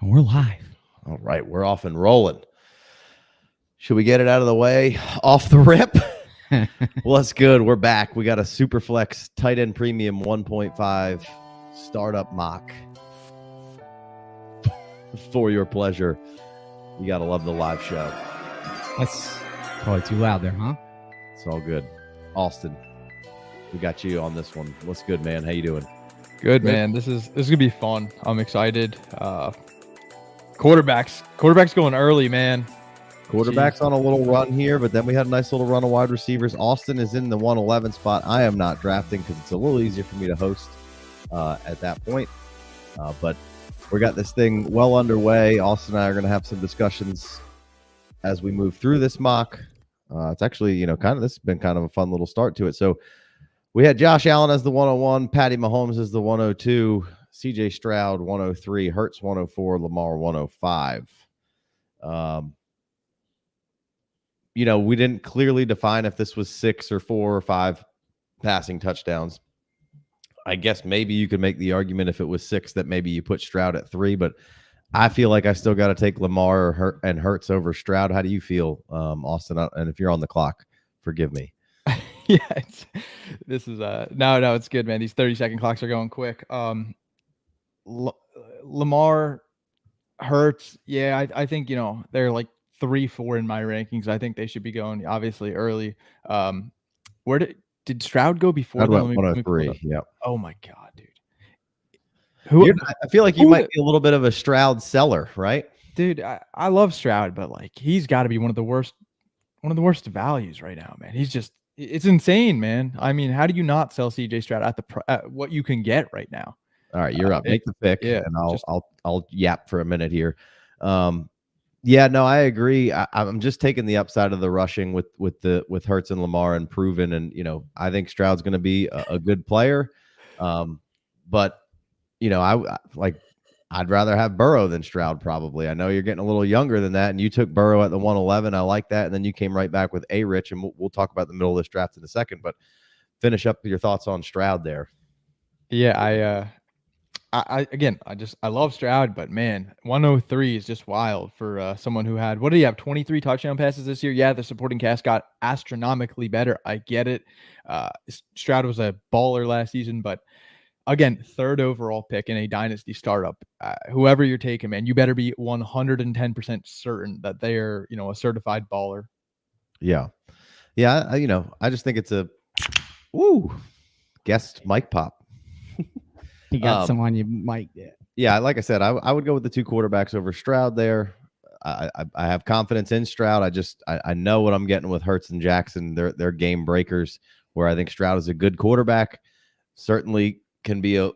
We're live. All right, we're off and rolling. Should we get it out of the way off the rip? Well, that's good. We're back. We got a Superflex tight end premium 1.5 startup mock for your pleasure. You got to love the live show. That's probably too loud there, huh? It's all good. Austin, we got you on this one. What's good, man? How you doing? Good, man. This is gonna be fun. I'm excited. Quarterbacks going early, man. Quarterback's on a little run here, but then we had a nice little run of wide receivers. Austin is in the 111 spot. I am not drafting because it's a little easier for me to host at that point. But we got this thing well underway. Austin and I are going to have some discussions as we move through this mock. It's actually, this has been kind of a fun little start to it. So we had Josh Allen as the 101, Patty Mahomes as the 102, CJ Stroud 103, Hurts 104, Lamar 105. We didn't clearly define if this was 6 or 4 or 5 passing touchdowns. I guess maybe you could make the argument if it was 6 that maybe you put Stroud at 3, but I feel like I still got to take Lamar and Hurts over Stroud. How do you feel, Austin? And if you're on the clock, forgive me. Yeah, no, it's good, man. These 30-second clocks are going quick. Lamar, Hurts, yeah, I think they're like 3-4 in my rankings. I think they should be going obviously early. Where did Stroud go before? 103. Yeah. Oh my god, dude. I feel like you might be a little bit of a Stroud seller, right? Dude, I love Stroud, but like he's got to be one of the worst values right now, man. It's insane, man. I mean, how do you not sell CJ Stroud at what you can get right now? All right, you're up. Make the pick, yeah, and I'll yap for a minute here. Yeah, no, I agree. I'm just taking the upside of the rushing with Hurts and Lamar and proven, and I think Stroud's going to be a good player. But I'd rather have Burrow than Stroud probably. I know you're getting a little younger than that, and you took Burrow at the 111. I like that, and then you came right back with A-Rich, and we'll talk about the middle of this draft in a second. But finish up your thoughts on Stroud there. Yeah, I love Stroud, but man, 103 is just wild for someone who had, what did he have, 23 touchdown passes this year? Yeah, the supporting cast got astronomically better. I get it. Stroud was a baller last season, but again, 3rd overall pick in a dynasty startup. Whoever you're taking, man, you better be 110% certain that they're, a certified baller. Yeah. I just think it's a guest mic pop. You got someone you might get. Yeah, like I said, I would go with the 2 quarterbacks over Stroud there. I have confidence in Stroud. I know what I'm getting with Hurts and Jackson. They're game breakers. Where I think Stroud is a good quarterback, certainly can be a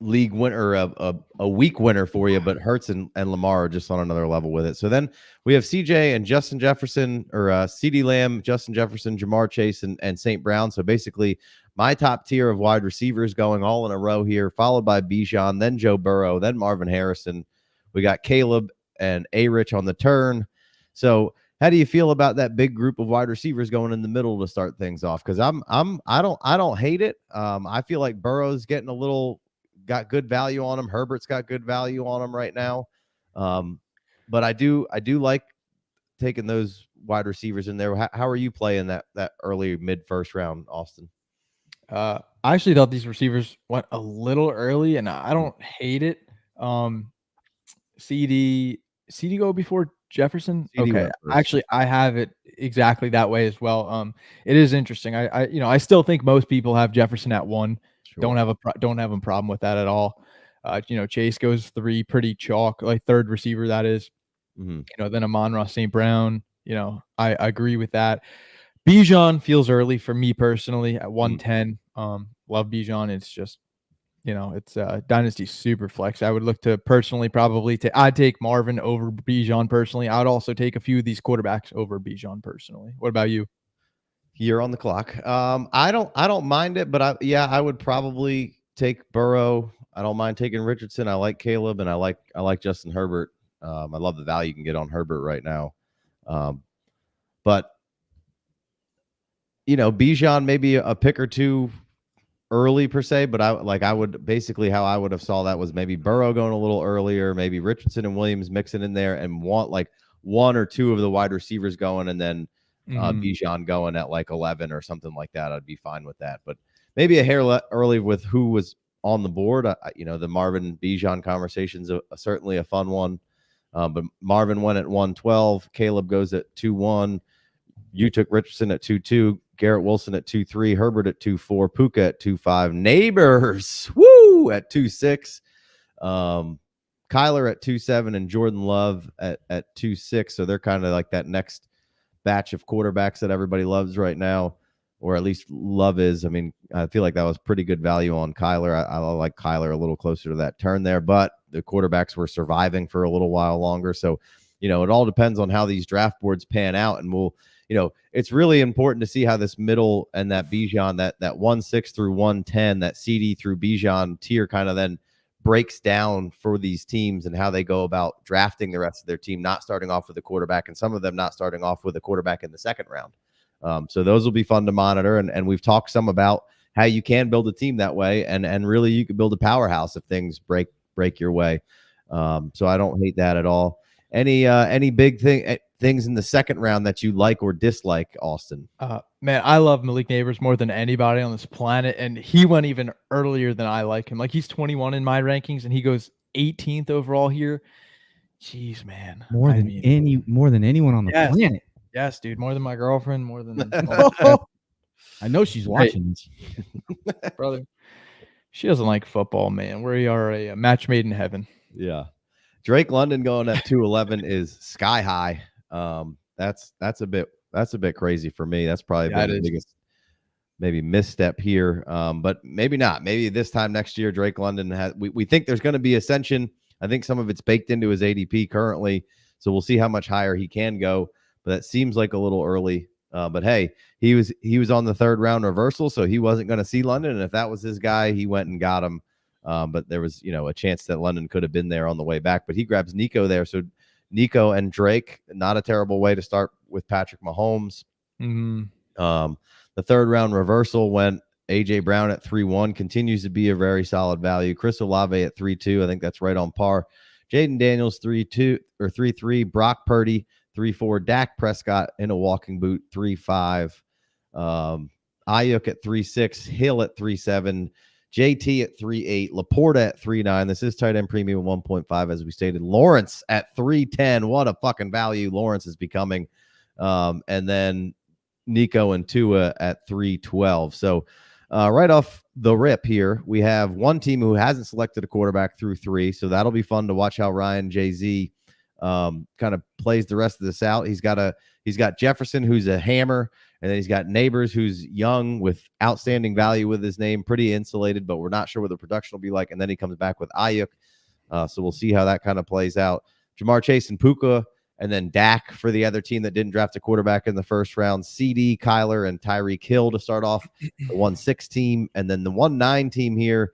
league winner, a week winner for you. But Hurts and Lamar are just on another level with it. So then we have CJ and Justin Jefferson, or CeeDee Lamb, Justin Jefferson, Jamar Chase, and St. Brown. So basically, my top tier of wide receivers going all in a row here, followed by Bijan, then Joe Burrow, then Marvin Harrison. We got Caleb and A-Rich on the turn. So how do you feel about that big group of wide receivers going in the middle to start things off? Because I don't hate it. I feel like Burrow's getting got good value on him. Herbert's got good value on him right now. But I do like taking those wide receivers in there. How are you playing that early mid first round, Austin? I actually thought these receivers went a little early, and I don't hate it. CD go before Jefferson. Okay, actually, I have it exactly that way as well. It is interesting. I still think most people have Jefferson at 1. Sure. Don't have a problem with that at all. Chase goes 3, pretty chalk, like 3rd receiver that is. Mm-hmm. Then Amon-Ra St. Brown. I agree with that. Bijan feels early for me personally at 110. Love Bijan. It's just, it's Dynasty Superflex. I would look to personally I'd take Marvin over Bijan personally. I'd also take a few of these quarterbacks over Bijan personally. What about you? You're on the clock. I don't mind it, but I would probably take Burrow. I don't mind taking Richardson. I like Caleb, and I like Justin Herbert. I love the value you can get on Herbert right now. But Bijan maybe a pick or 2 early per se, but I would basically how I would have saw that was maybe Burrow going a little earlier, maybe Richardson and Williams mixing in there, and want like one or two of the wide receivers going, and then Bijan going at like 11 or something like that. I'd be fine with that, but maybe a hair early with who was on the board. The Marvin Bijan conversation's certainly a fun one. But Marvin went at 112. Caleb goes at 2-1. You took Richardson at 2-2. Garrett Wilson at 2-3. Herbert at 2-4. Puka at 2-5. Neighbors, woo, at 2-6. Kyler at 2-7 and Jordan Love at 2-6. So they're kind of like that next batch of quarterbacks that everybody loves right now, or at least Love is. I mean, I feel like that was pretty good value on Kyler. I like Kyler a little closer to that turn there, but the quarterbacks were surviving for a little while longer. So, it all depends on how these draft boards pan out, and it's really important to see how this middle and that Bijan, that 1-6 through 110, that CD through Bijan tier kind of then breaks down for these teams and how they go about drafting the rest of their team, not starting off with a quarterback, and some of them not starting off with a quarterback in the second round. So those will be fun to monitor. And we've talked some about how you can build a team that way. And really you could build a powerhouse if things break your way. So I don't hate that at all. Any big things in the second round that you like or dislike, Austin? Man, I love Malik Neighbors more than anybody on this planet. And he went even earlier than I like him. Like, he's 21 in my rankings and he goes 18th overall here. Jeez, man. More than anyone on the planet. Yes, dude. More than my girlfriend, more than I know she's watching this. Brother. She doesn't like football, man. We are a match made in heaven. Yeah. Drake London going at 211 is sky high. That's a bit crazy for me. That's probably been the biggest maybe misstep here. But maybe not. Maybe this time next year, Drake London we think there's going to be ascension. I think some of it's baked into his ADP currently. So we'll see how much higher he can go. But that seems like a little early. But hey, he was on the third round reversal, so he wasn't going to see London. And if that was his guy, he went and got him. But there was, a chance that London could have been there on the way back. But he grabs Nico there. So Nico and Drake, not a terrible way to start with Patrick Mahomes. The third round reversal went A.J. Brown at 3-1, continues to be a very solid value. Chris Olave at 3-2. I think that's right on par. Jaden Daniels 3-2 or 3-3. Brock Purdy 3-4. Dak Prescott in a walking boot 3-5. Ayuk at 3-6. Hill at 3-7. JT at 3.8, Laporta at 3.9. This is tight end premium 1.5, as we stated. Lawrence at 3.10. What a fucking value Lawrence is becoming. And then Nico and Tua at 3.12. So right off the rip here, we have one team who hasn't selected a quarterback through 3. So that'll be fun to watch how Ryan Jay-Z kind of plays the rest of this out. He's got Jefferson, who's a hammer. And then he's got Neighbors, who's young with outstanding value with his name, pretty insulated, but we're not sure what the production will be like. And then he comes back with Ayuk. So we'll see how that kind of plays out. Jamar Chase and Puka, and then Dak for the other team that didn't draft a quarterback in the first round. CD, Kyler, and Tyreek Hill to start off the 1-6 team. And then the 1-9 team here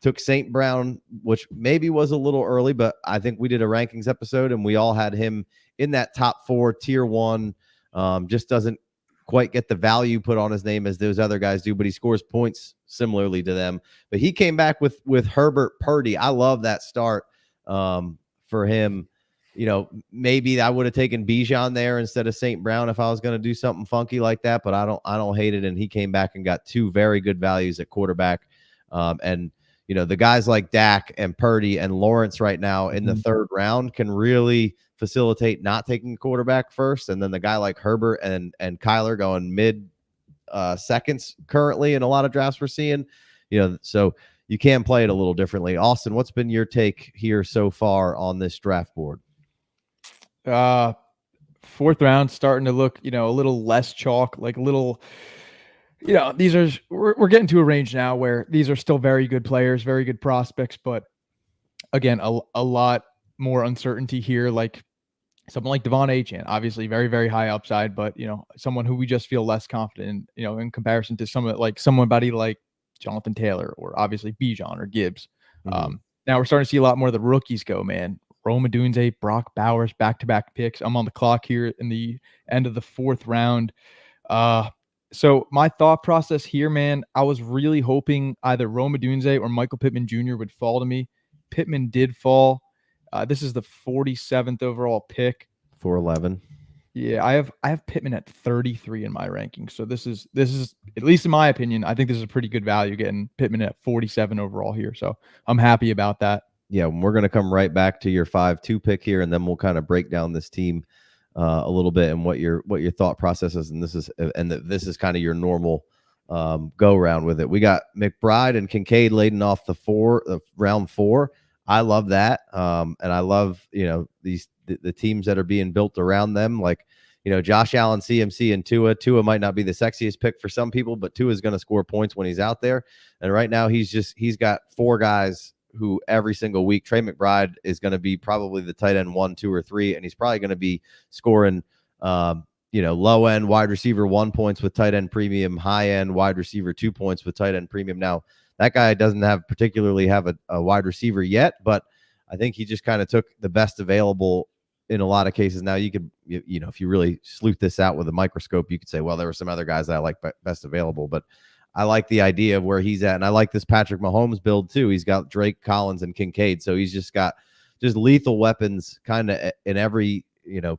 took St. Brown, which maybe was a little early, but I think we did a rankings episode, and we all had him in that top 4, tier 1. Just doesn't quite get the value put on his name as those other guys do, but he scores points similarly to them. But he came back with Herbert Purdy. I love that start for him. Maybe I would have taken Bijan there instead of St. Brown if I was going to do something funky like that, but I don't hate it. And he came back and got 2 very good values at quarterback. And the guys like Dak and Purdy and Lawrence right now in the third round can really facilitate not taking a quarterback first. And then the guy like Herbert and Kyler going mid seconds currently in a lot of drafts we're seeing, so you can play it a little differently. Austin, what's been your take here so far on this draft board? Fourth round starting to look, a little less chalk, like a little, we're getting to a range now where these are still very good players, very good prospects, but again, a lot more uncertainty here. Like someone like Devon Achane, obviously very, very high upside, but someone who we just feel less confident in, in comparison to somebody like Jonathan Taylor or obviously Bijan or Gibbs. Now we're starting to see a lot more of the rookies go, man. Rome Odunze, Brock Bowers, back-to-back picks. I'm on the clock here in the end of the fourth round. So my thought process here, man, I was really hoping either Rome Odunze or Michael Pittman Jr. would fall to me. Pittman did fall. This is the 47th overall pick. 411. Yeah, I have Pittman at 33 in my ranking. So this is at least in my opinion, I think this is a pretty good value getting Pittman at 47 overall here. So I'm happy about that. Yeah, we're going to come right back to your 5-2 pick here, and then we'll kind of break down this team a little bit and what your thought process is. And this is kind of your normal go round with it. We got McBride and Kincaid leading off the round 4. I love that, and I love the teams that are being built around them. Like Josh Allen, CMC, and Tua. Tua might not be the sexiest pick for some people, but Tua is going to score points when he's out there. And right now he's got 4 guys who every single week. Trey McBride is going to be probably the tight end 1, 2, or 3, and he's probably going to be scoring low end wide receiver 1 points with tight end premium, high end wide receiver 2 points with tight end premium. Now that guy doesn't particularly have a wide receiver yet, but I think he just kind of took the best available in a lot of cases. Now you could, if you really sleuth this out with a microscope, you could say, well, there were some other guys that I like best available, but I like the idea of where he's at. And I like this Patrick Mahomes build too. He's got Drake, Collins, and Kincaid. So he's just got lethal weapons kind of in every,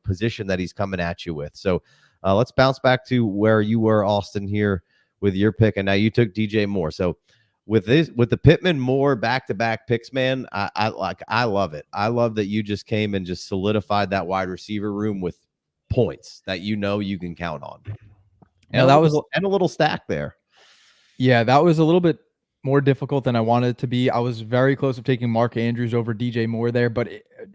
position that he's coming at you with. So let's bounce back to where you were, Austin, here with your pick. And now you took DJ Moore. So with the Pittman Moore back-to-back picks, man, I love it. I love that you just came and just solidified that wide receiver room with points that you can count on. And that was a little stack there. Yeah, that was a little bit more difficult than I wanted it to be. I was very close to taking Mark Andrews over DJ Moore there, but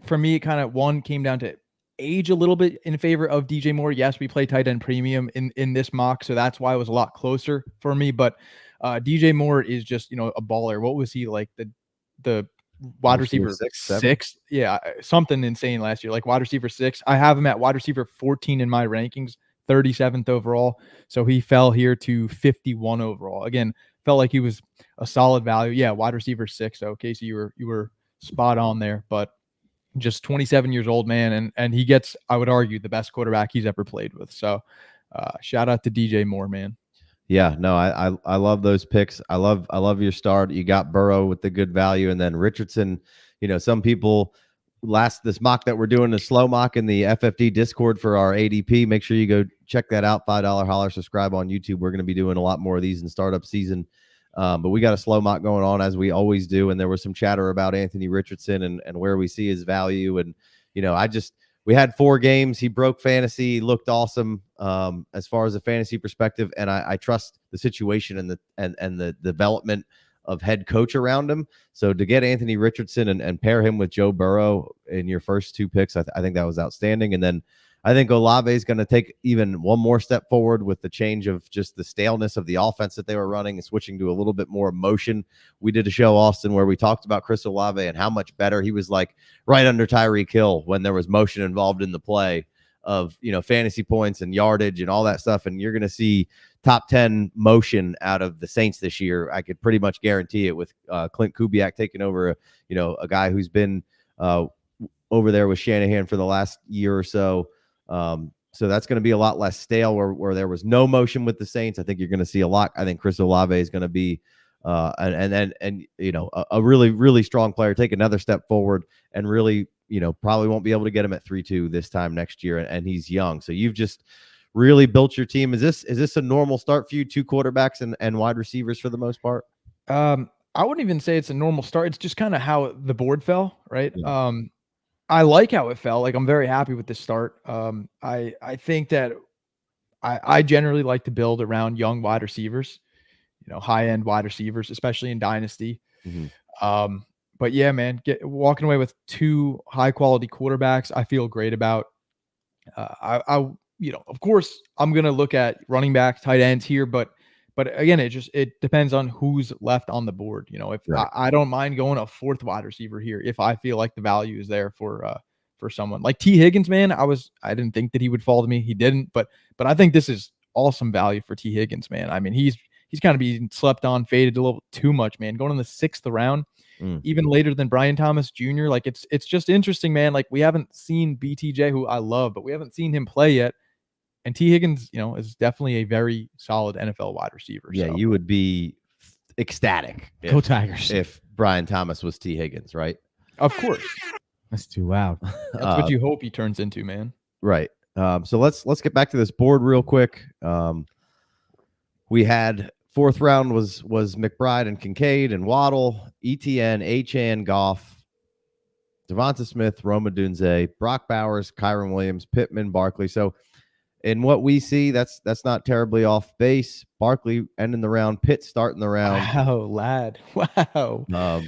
for me, it kind of came down to age a little bit in favor of DJ Moore. Yes, we play tight end premium in this mock, so that's why it was a lot closer for me. But DJ Moore is just a baller. What was he like? The wide receiver 6? Yeah, something insane last year, like wide receiver 6. I have him at wide receiver 14 in my rankings. 37th overall. So he fell here to 51 overall. Again, felt like he was a solid value. Yeah, wide receiver 6. So Casey, you were spot on there, but just 27 years old, man. And he gets, I would argue, the best quarterback he's ever played with. So shout out to DJ Moore, man. Yeah, no, I love those picks. I love your start. You got Burrow with the good value, and then Richardson. Some people this mock that we're doing, the slow mock in the FFD Discord for our ADP. Make sure you go check that out. $5 holler, subscribe on YouTube. We're going to be doing a lot more of these in startup season. But we got a slow mock going on as we always do. And there was some chatter about Anthony Richardson and where we see his value. And, we had 4 games. He broke fantasy, looked awesome as far as a fantasy perspective. And I trust the situation and the development of head coach around him. So to get Anthony Richardson and pair him with Joe Burrow in your first 2 picks, I think that was outstanding. And then I think Olave is going to take even one more step forward with the change of just the staleness of the offense that they were running and switching to a little bit more motion. We did a show, Austin, where we talked about Chris Olave and how much better he was, like right under Tyreek Hill when there was motion involved in the play of, fantasy points and yardage and all that stuff. And you're going to see top 10 motion out of the Saints this year. I could pretty much guarantee it with Clint Kubiak taking over, a guy who's been over there with Shanahan for the last year or so. So that's going to be a lot less stale where there was no motion with the Saints. I think you're going to see a lot. I think Chris Olave is going to be a really, really strong player, take another step forward and really, probably won't be able to get him at 3-2 this time next year. And he's young. So you've just really built your team. Is this a normal start for you? 2 quarterbacks and wide receivers for the most part? I wouldn't even say it's a normal start. It's just kind of how the board fell, right? Yeah. I like how it fell. Like, I'm very happy with this start. I think that I generally like to build around young wide receivers, high-end wide receivers, especially in Dynasty. Mm-hmm. But yeah, man, walking away with 2 high-quality quarterbacks, I feel great about. Of course, I'm going to look at running backs, tight ends here, but again, it depends on who's left on the board. If right. I don't mind going a 4th wide receiver here, if I feel like the value is there for someone like T. Higgins, man. I didn't think that he would fall to me. He didn't, but I think this is awesome value for T. Higgins, man. I mean, he's kind of being slept on, faded a little too much, man. Going in the 6th round, even later than Brian Thomas Jr. Like, it's just interesting, man. Like, we haven't seen BTJ, who I love, but we haven't seen him play yet. And T. Higgins, is definitely a very solid NFL wide receiver. Yeah, so. you would be ecstatic. Go Tigers. If Brian Thomas was T. Higgins, right? Of course. That's too loud. That's what you hope he turns into, man. Right. So let's get back to this board real quick. We had fourth round was McBride and Kincaid and Waddle, ETN, Achane, Goff, Devonta Smith, Roma Dunze, Brock Bowers, Kyron Williams, Pittman, Barkley. So in what we see, that's not terribly off base. Barkley ending the round, Pitt starting the round. Wow, lad. Wow.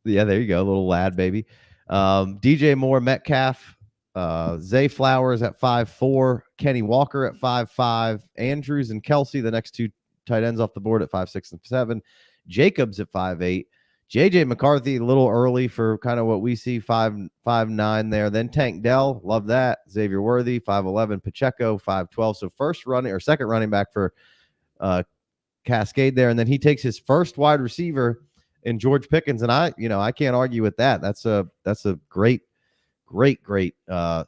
Yeah, there you go, little lad baby. DJ Moore, Metcalf, Zay Flowers at 5'4", Kenny Walker at 5'5", Andrews and Kelsey, the next two tight ends off the board at 5'6" and 7, Jacobs at 5'8", JJ McCarthy a little early for kind of what we see, 5'9" there. Then Tank Dell, love that. Xavier Worthy, 5'11", Pacheco, 5'12". So second running back for Cascade there, and then he takes his first wide receiver in George Pickens, and I can't argue with that. That's a great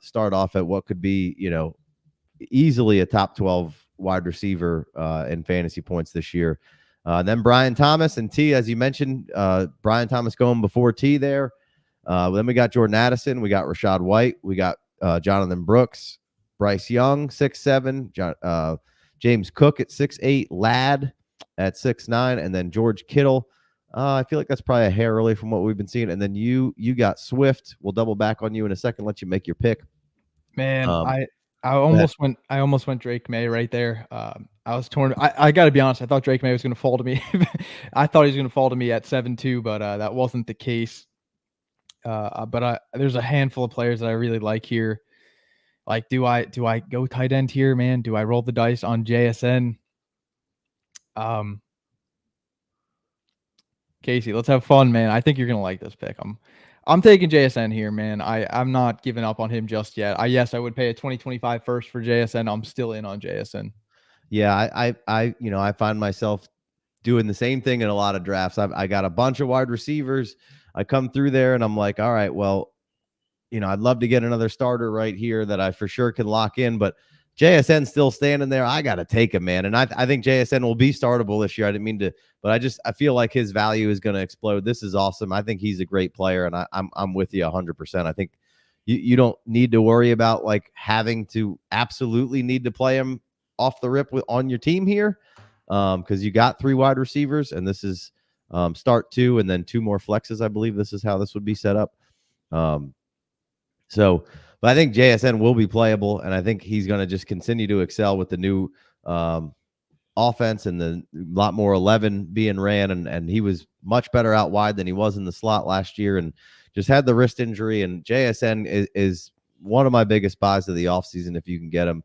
start off at what could be easily a top 12 wide receiver in fantasy points this year. Then Brian Thomas and T, as you mentioned, Brian Thomas going before T there. Then we got Jordan Addison, we got Rashad White, we got Jonathan Brooks, Bryce Young 6'7", James Cook at 6'8", Ladd at 6'9", and then George Kittle. I feel like that's probably a hair early from what we've been seeing. And then you got Swift. We'll double back on you in a second. Let you make your pick. Man, I almost went Drake May right there. I was torn. I got to be honest. I thought Drake May was going to fall to me. I thought he was going to fall to me at 7-2, but that wasn't the case. But there's a handful of players that I really like here. Like, do I go tight end here, man? Do I roll the dice on JSN? Casey, let's have fun, man. I think you're gonna like this pick. I'm taking JSN here, man. I'm not giving up on him just yet. Yes, I would pay a 2025 first for JSN. I'm still in on JSN. Yeah, I find myself doing the same thing in a lot of drafts. I got a bunch of wide receivers. I come through there and I'm like, all right, well, I'd love to get another starter right here that I for sure can lock in, but JSN still standing there. I got to take him, man. And I think JSN will be startable this year. I didn't mean to, but I feel like his value is going to explode. This is awesome. I think he's a great player, and I'm with you 100%. I think you don't need to worry about like having to absolutely need to play him off the rip on your team here, because you got 3 wide receivers, and this is start 2 and then 2 more flexes. I believe this is how this would be set up. But I think JSN will be playable, and I think he's going to just continue to excel with the new offense and the lot more 11 being ran, and he was much better out wide than he was in the slot last year, and just had the wrist injury. And JSN is one of my biggest buys of the offseason if you can get him.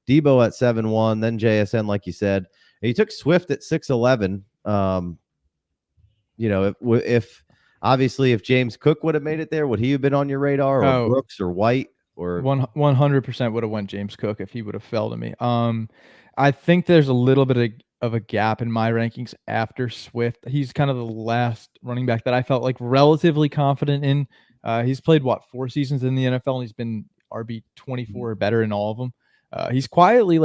Debo at 7-1, then JSN, like you said. And you took Swift at 6'11". If obviously if James Cook would have made it there, would he have been on your radar, or Brooks or White? Or 100% would have went James Cook if he would have fell to me. I think there's a little bit of a gap in my rankings after Swift. He's kind of the last running back that I felt like relatively confident in. He's played 4 seasons in the NFL, and he's been RB 24 or better in all of them. He's quietly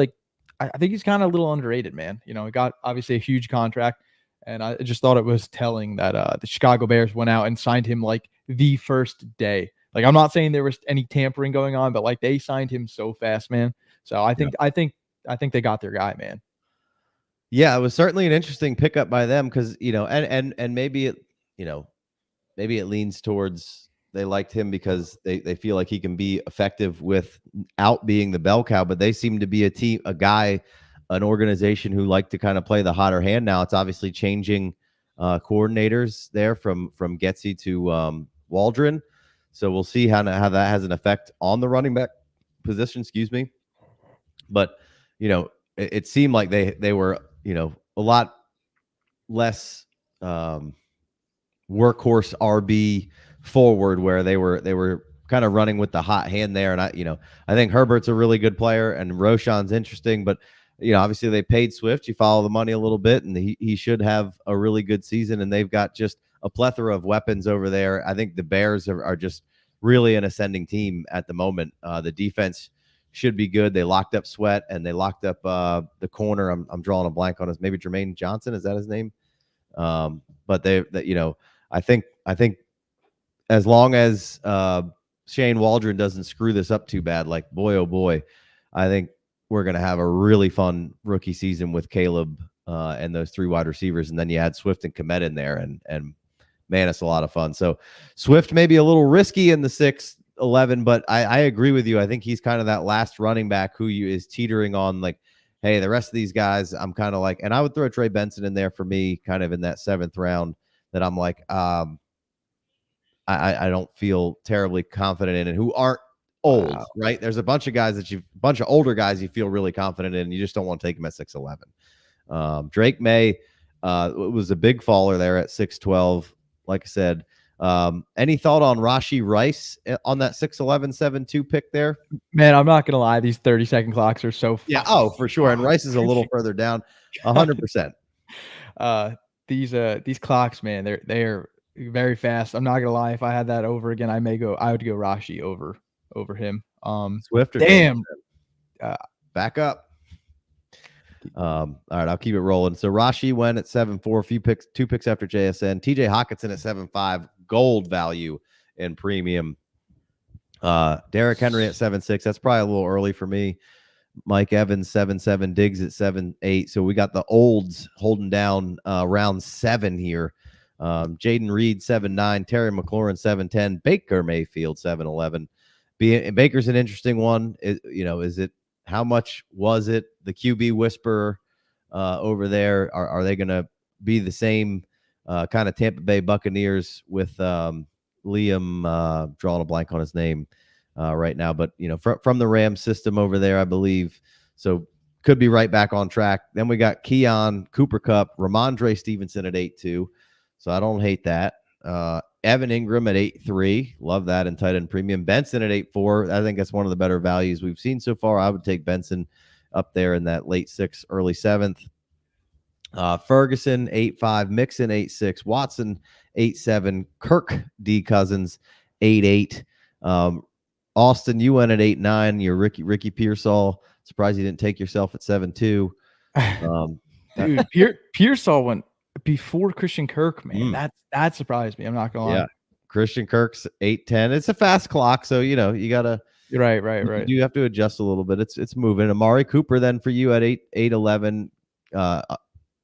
I think he's kind of a little underrated, man. He got obviously a huge contract, and I just thought it was telling that the Chicago Bears went out and signed him like the first day. Like, I'm not saying there was any tampering going on, but like they signed him so fast, man. So I think they got their guy, man. Yeah, it was certainly an interesting pickup by them, because and maybe it maybe it leans towards they liked him because they feel like he can be effective without being the bell cow, but they seem to be an organization who like to kind of play the hotter hand. Now it's obviously changing coordinators there from Getsy to Waldron. So we'll see how that has an effect on the running back position, But, it seemed like they were, a lot less workhorse RB forward, where they were kind of running with the hot hand there. And I think Herbert's a really good player, and Roshan's interesting, but obviously they paid Swift. You follow the money a little bit, and he should have a really good season, and they've got just a plethora of weapons over there. I think the Bears are just really an ascending team at the moment. The defense should be good. They locked up Sweat and they locked up the corner. I'm drawing a blank on his, maybe Jermaine Johnson. Is that his name? But I think as long as Shane Waldron doesn't screw this up too bad, like boy, oh boy, I think we're going to have a really fun rookie season with Caleb and those 3 wide receivers. And then you add Swift and Kmet in there and man, it's a lot of fun. So Swift may be a little risky in the 6-11, but I agree with you. I think he's kind of that last running back who is teetering on like, hey, the rest of these guys, I'm kind of like, and I would throw Trey Benson in there for me kind of in that 7th round that I'm like, I don't feel terribly confident in and who aren't old, right? There's a bunch of guys bunch of older guys you feel really confident in and you just don't want to take them at 6'11". Drake May was a big faller there at 6'12". Like I said, any thought on Rashee Rice on that 6'11", 7'2" pick there? Man, I'm not gonna lie, these 30-second clocks are so yeah. Oh, for sure. And Rice is a little further down, 100%. These clocks, man, they're very fast. I'm not gonna lie. If I had that over again, I would go Rashee over him. Swift or damn. Back up. All right, I'll keep it rolling. So Rashee went at 7'4", 2 picks after JSN. TJ Hawkinson at 7'5", gold value in premium. Derrick Henry at 7'6". That's probably a little early for me. Mike Evans 7'7", Diggs at 7'8". So we got the olds holding down round 7 here. Jaden Reed 7'9", Terry McLaurin 7'10", Baker Mayfield 7'11". Baker's an interesting one. Is it? How much was it? The QB whisperer over there. Are they going to be the same kind of Tampa Bay Buccaneers with Liam? Drawing a blank on his name right now, but from the Rams system over there, I believe. So could be right back on track. Then we got Keon, Cooper Kupp, Ramondre Stevenson at 8'2". So I don't hate that. Evan Ingram at 8'3". Love that in tight end premium. Benson at 8'4". I think that's one of the better values we've seen so far. I would take Benson up there in that late 6th, early 7th. Ferguson 8'5", Mixon 8'6", Watson 8'7", Kirk D. Cousins 8'8". Austin, you went at 8'9". You're Ricky Pearsall. Surprised you didn't take yourself at 7'2". Dude, Pearsall went before Christian Kirk, man. That surprised me. I'm not gonna lie. Yeah, Christian Kirk's 8'10". It's a fast clock, so you gotta. You're right. You have to adjust a little bit. It's moving. Amari Cooper then for you at 8'11". AK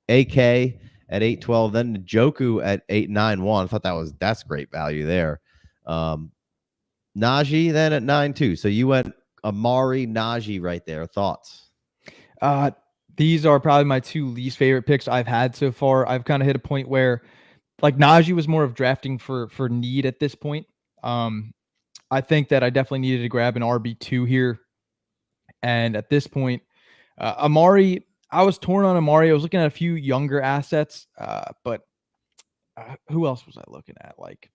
at 8'12". Then Njoku at 8'9". I thought that's great value there. Najee then at 9'2". So you went Amari, Najee right there. Thoughts? These are probably my 2 least favorite picks I've had so far. I've kind of hit a point where, like, Najee was more of drafting for need at this point. I think that I definitely needed to grab an RB2 here. And at this point, Amari, I was torn on Amari. I was looking at a few younger assets, but who else was I looking at? Like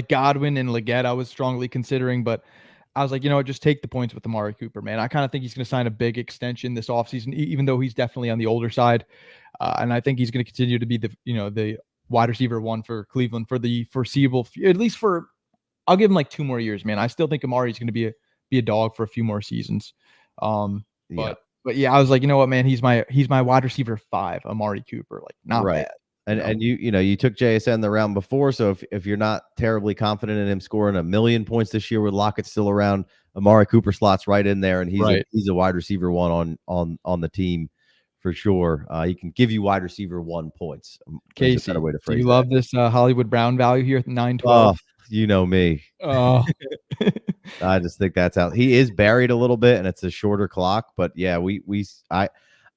Godwin and Leggett, I was strongly considering, but I was like, just take the points with Amari Cooper, man. I kind of think he's going to sign a big extension this offseason, even though he's definitely on the older side. And I think he's going to continue to be the wide receiver 1 for Cleveland for the foreseeable, at least I'll give him like 2 more years, man. I still think Amari's going to be a dog for a few more seasons. But yeah, I was like, you know what, man, he's my wide receiver 5, Amari Cooper. Like, not right. bad. And you took JSN the round before, so if you're not terribly confident in him scoring 1 million points this year with Lockett still around, Amari Cooper slots right in there, and he's a wide receiver 1 on the team for sure. He can give you wide receiver 1 points. Casey, do you love this Hollywood Brown value here at 9'12"? Oh, you know me. Oh, I just think that's how he is buried a little bit, and it's a shorter clock. But yeah,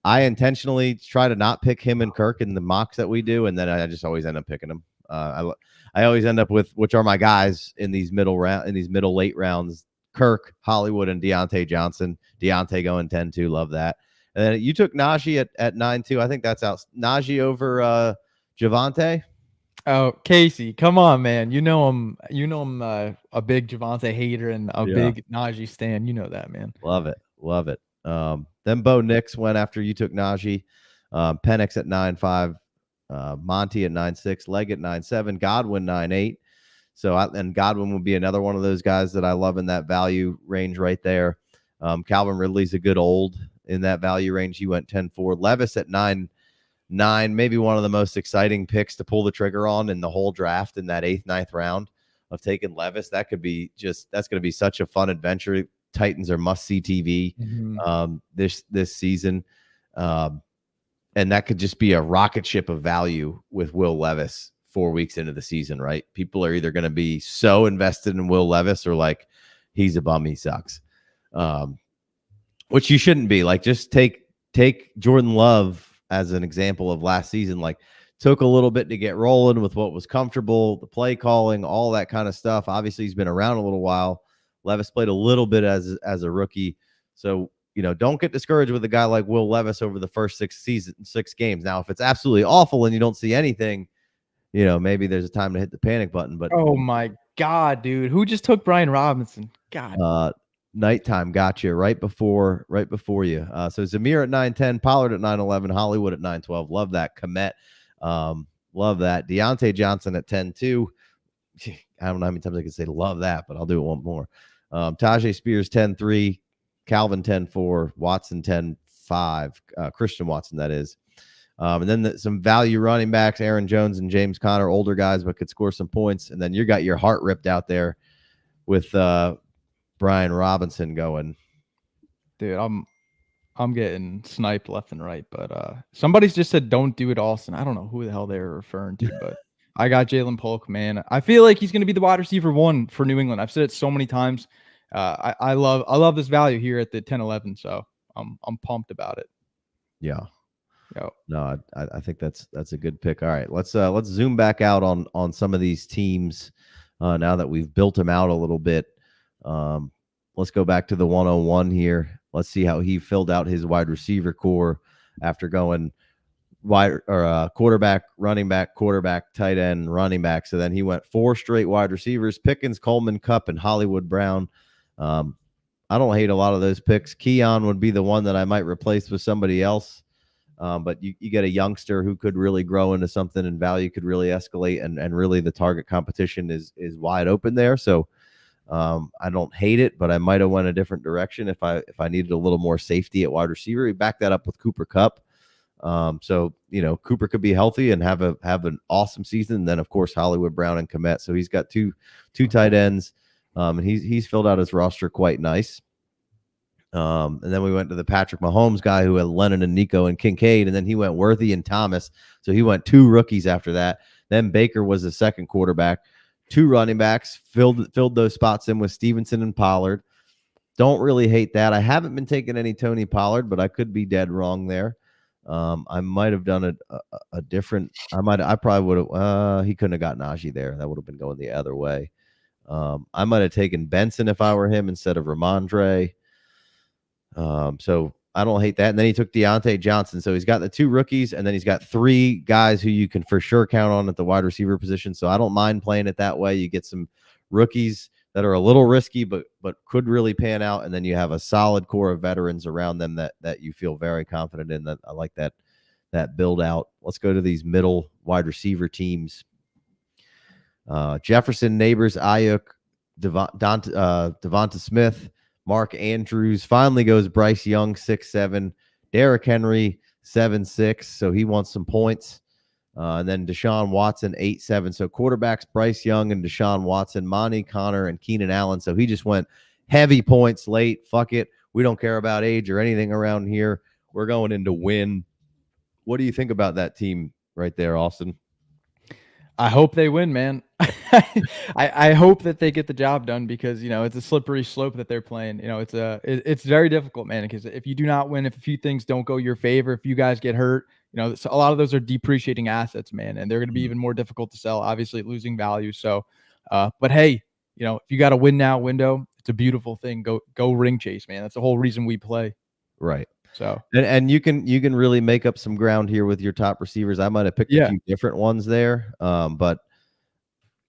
I intentionally try to not pick him and Kirk in the mocks that we do, and then I just always end up picking him. I always end up with which are my guys in these middle late rounds: Kirk, Hollywood, and Deontay Johnson. Deontay going 10-2, love that. And then you took Najee at 9-2. I think that's out. Najee over Javonte. Oh, Casey, come on, man. You know I'm a big Javonte hater and a big Najee stan. You know that, man. Love it. Then Bo Nix went after you took Najee. Penix at 9'5", Monty at 9'6", Leg at 9'7", Godwin 9'8". So and Godwin would be another one of those guys that I love in that value range right there. Calvin Ridley's a good old in that value range. He went 10-4. Levis at 9-9, maybe one of the most exciting picks to pull the trigger on in the whole draft in that 8th, 9th round of taking Levis. That's going to be such a fun adventure. Titans are must-see TV this season. And that could just be a rocket ship of value with Will Levis 4 weeks into the season, right? People are either going to be so invested in Will Levis or like, he's a bum, he sucks. Which you shouldn't be. Like, just take Jordan Love as an example of last season. Like, took a little bit to get rolling with what was comfortable, the play calling, all that kind of stuff. Obviously, he's been around a little while. Levis played a little bit as a rookie. So, don't get discouraged with a guy like Will Levis over the first 6 games. Now, if it's absolutely awful and you don't see anything, maybe there's a time to hit the panic button. But oh my God, dude, who just took Brian Robinson? God, nighttime got you right before you. So Zamir at 9-10, Pollard at 9-11, Hollywood at 9-12. Love that. Komet, love that. Deontay Johnson at 10-2. I don't know how many times I can say love that, but I'll do it one more. Tajay Spears 10-3. Calvin 10-4, Watson 10-5, Christian Watson, that is. And then some value running backs, Aaron Jones and James Conner, older guys, but could score some points. And then you got your heart ripped out there with Brian Robinson going. Dude, I'm getting sniped left and right, but somebody's just said don't do it, Austin. I don't know who the hell they're referring to, but I got Jalen Polk, man. I feel like he's going to be the wide receiver 1 for New England. I've said it so many times. I love this value here at the 10-11, so I'm pumped about it. Yeah. Yo. No, I think that's a good pick. All right, let's zoom back out on some of these teams now that we've built them out a little bit. Let's go back to the 101 here. Let's see how he filled out his wide receiver core after going quarterback, running back, quarterback, tight end, running back. So then he went 4 straight wide receivers: Pickens, Coleman, Kupp, and Hollywood Brown. I don't hate a lot of those picks. Keon would be the one that I might replace with somebody else. But you get a youngster who could really grow into something, and value could really escalate, and really the target competition is wide open there. So I don't hate it, but I might have went a different direction if I needed a little more safety at wide receiver. We back that up with Cooper Kupp. So Cooper could be healthy and have an awesome season. And then of course Hollywood Brown and Komet. So he's got two tight ends. And he's filled out his roster quite nice. And then we went to the Patrick Mahomes guy who had Lennon and Nico and Kincaid, and then he went Worthy and Thomas. So he went 2 rookies after that. Then Baker was the second quarterback. 2 running backs, filled those spots in with Stevenson and Pollard. Don't really hate that. I haven't been taking any Tony Pollard, but I could be dead wrong there. I might have done a different. I probably would have. He couldn't have got Najee there. That would have been going the other way. I might have taken Benson if I were him instead of Ramondre. So I don't hate that. And then he took Deontay Johnson. So he's got the 2 rookies, and then he's got 3 guys who you can for sure count on at the wide receiver position. So I don't mind playing it that way. You get some rookies that are a little risky, but could really pan out. And then you have a solid core of veterans around them that you feel very confident in. That I like that build out. Let's go to these middle wide receiver teams. Jefferson, Neighbors, Ayuk, Devonta Smith, Mark Andrews. Finally goes Bryce Young, 6'7", Derrick Henry, 7'6", so he wants some points. And then Deshaun Watson, 8'7". So quarterbacks, Bryce Young and Deshaun Watson, Monty, Connor, and Keenan Allen. So he just went heavy points late. Fuck it. We don't care about age or anything around here. We're going in to win. What do you think about that team right there, Austin? I hope they win, man. I hope that they get the job done, because it's a slippery slope that they're playing. It's very difficult, man, because if you do not win, if a few things don't go your favor, if you guys get hurt, so a lot of those are depreciating assets, man, and they're going to be even more difficult to sell, obviously losing value. So but hey, if you got a win now window, it's a beautiful thing. Go ring chase, man. That's the whole reason we play. Right. So and you can really make up some ground here with your top receivers. I might have picked a few different ones there, but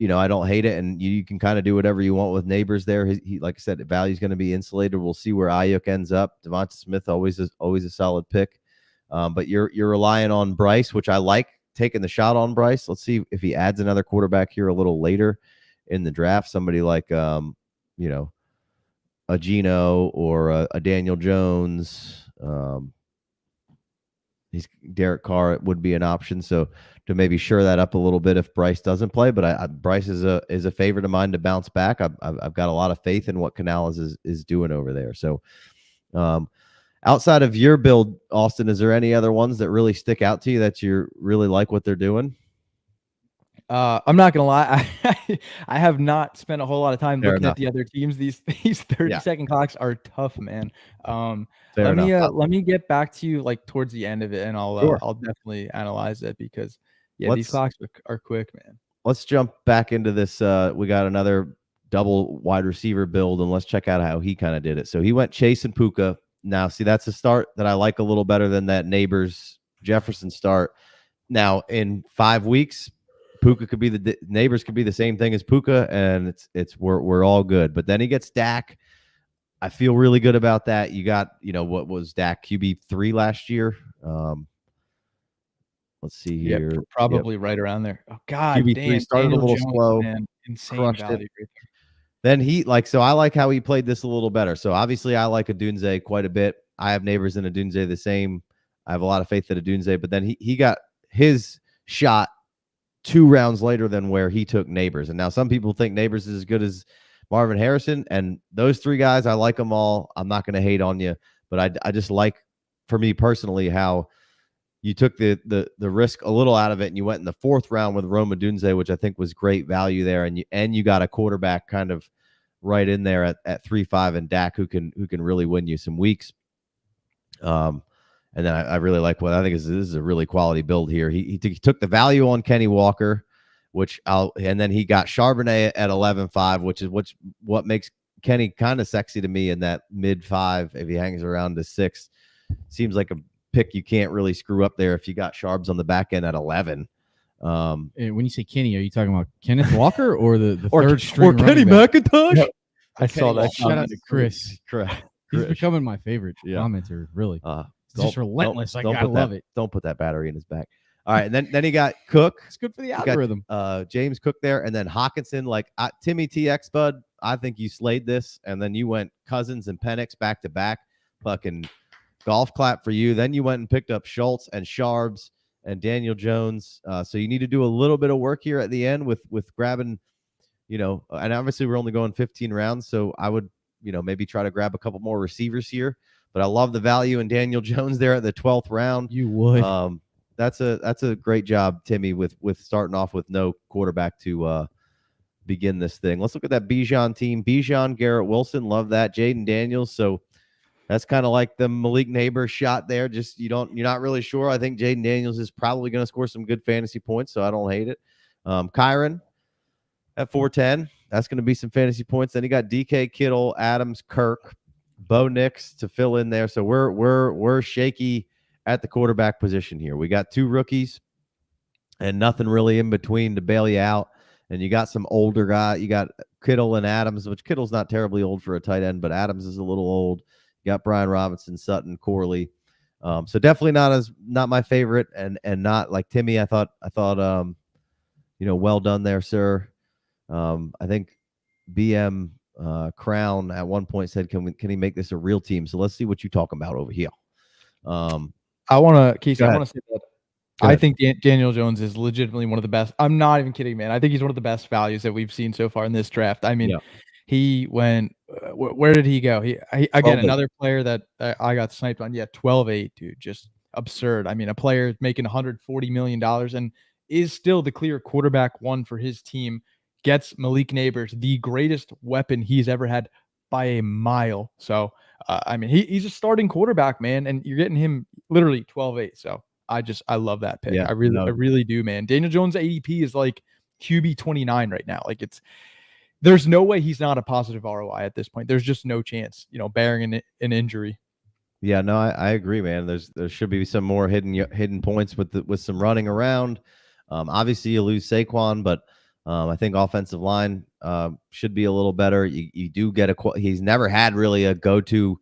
I don't hate it, and you can kind of do whatever you want with Neighbors there. He like I said, the value is going to be insulated. We'll see where Ayuk ends up. Devonta Smith always a solid pick, but you're relying on Bryce, which I like, taking the shot on Bryce. Let's see if he adds another quarterback here a little later in the draft. Somebody like a Geno or a Daniel Jones. Derek Carr would be an option. So to maybe shore that up a little bit if Bryce doesn't play, but Bryce is a favorite of mine to bounce back. I've got a lot of faith in what Canales is doing over there. So outside of your build, Austin, is there any other ones that really stick out to you that you really like what they're doing? I'm not gonna lie, I have not spent a whole lot of time Fair looking enough. at the other teams. These 30-second clocks are tough, man. Fair enough. Let me get back to you like towards the end of it, and Sure. I'll definitely analyze it because these Let's- clocks are quick, man. Let's jump back into this. We got another double wide receiver build, and let's check out how he kind of did it. So he went Chase and Puka. Now, see, that's a start that I like a little better than that Neighbors Jefferson start. Now, in 5 weeks, Puka could be the Neighbors could be the same thing as Puka, and we're all good. But then he gets Dak. I feel really good about that. You got, what was Dak QB3 last year? Let's see here. Yeah, probably right around there. Oh God, QB3 damn, started Daniel a little Jones, slow, man. Insane crushed value it. right there. Then so I like how he played this a little better. So obviously I like Adunze quite a bit. I have Neighbors and Adunze the same. I have a lot of faith in Adunze, but then he got his shot 2 rounds later than where he took Neighbors. And now some people think Neighbors is as good as Marvin Harrison. And those 3 guys, I like them all. I'm not going to hate on you, but I just like, for me personally, how you took the risk a little out of it, and you went in the 4th round with Rome Odunze, which I think was great value there. And you got a quarterback kind of right in there at 3-5 and Dak who can really win you some weeks. And then I really like what I think this is a really quality build here. He took the value on Kenny Walker, and then he got Charbonnet at 11-5, which is what makes Kenny kind of sexy to me in that mid-5. If he hangs around to 6, seems like a pick you can't really screw up there if you got Sharbs on the back end at 11. When you say Kenny, are you talking about Kenneth Walker or the Or third string Kenny running back? McIntosh? Yep. I saw that. Shout out to Chris. He's Chris. becoming my favorite Yeah. commenter, really. It's just Don't- relentless. don't- I don't gotta put love that- it. Don't put that battery in his back. All right, and then he got Cook. It's good for the You got, algorithm. James Cook there, and then Hawkinson. Timmy TX, bud, I think you slayed this, and then you went Cousins and Penix back to back. Fucking golf clap for you. Then you went and picked up Schultz and Sharbs and Daniel Jones. So you need to do a little bit of work here at the end with grabbing, and obviously we're only going 15 rounds, so I would, maybe try to grab a couple more receivers here. But I love the value in Daniel Jones there at the 12th round. You would. That's a great job, Timmy, with starting off with no quarterback to begin this thing. Let's look at that Bijan team. Bijan, Garrett Wilson, love that. Jaden Daniels. So that's kind of like the Malik Neighbors shot there. Just you're not really sure. I think Jaden Daniels is probably going to score some good fantasy points, so I don't hate it. Kyron at 410. That's going to be some fantasy points. Then you got DK, Kittle, Adams, Kirk, Bo Nix to fill in there. So we're shaky at the quarterback position here. We got 2 rookies and nothing really in between to bail you out. And you got some older guy. You got Kittle and Adams, which Kittle's not terribly old for a tight end, but Adams is a little old. You got Brian Robinson, Sutton, Corley. So definitely not my favorite, and not like Timmy. I thought well done there, sir. I think BM Crown at one point said, can he make this a real team? So let's see what you talk about over here. I want to, Casey, I want to say that Go I ahead. think Daniel Jones is legitimately one of the best. I'm not even kidding, man. I think he's one of the best values that we've seen so far in this draft. I mean, Yeah. he went, where did he go? He again, 12-8. another player that I got sniped on. Yeah, 12-8, dude. Just absurd. I mean, a player making $140 million and is still the clear quarterback 1 for his team. Gets Malik Neighbors, the greatest weapon he's ever had by a mile. So, I mean, he's a starting quarterback, man, and you're getting him literally 12-8. So I love that pick. Yeah, I really do, man. Daniel Jones ADP is like QB 29 right now. Like there's no way he's not a positive ROI at this point. There's just no chance, bearing an injury. Yeah, no, I agree, man. There should be some more hidden points with some running around. Obviously you lose Saquon, but I think offensive line should be a little better. You do get he's never had really a go-to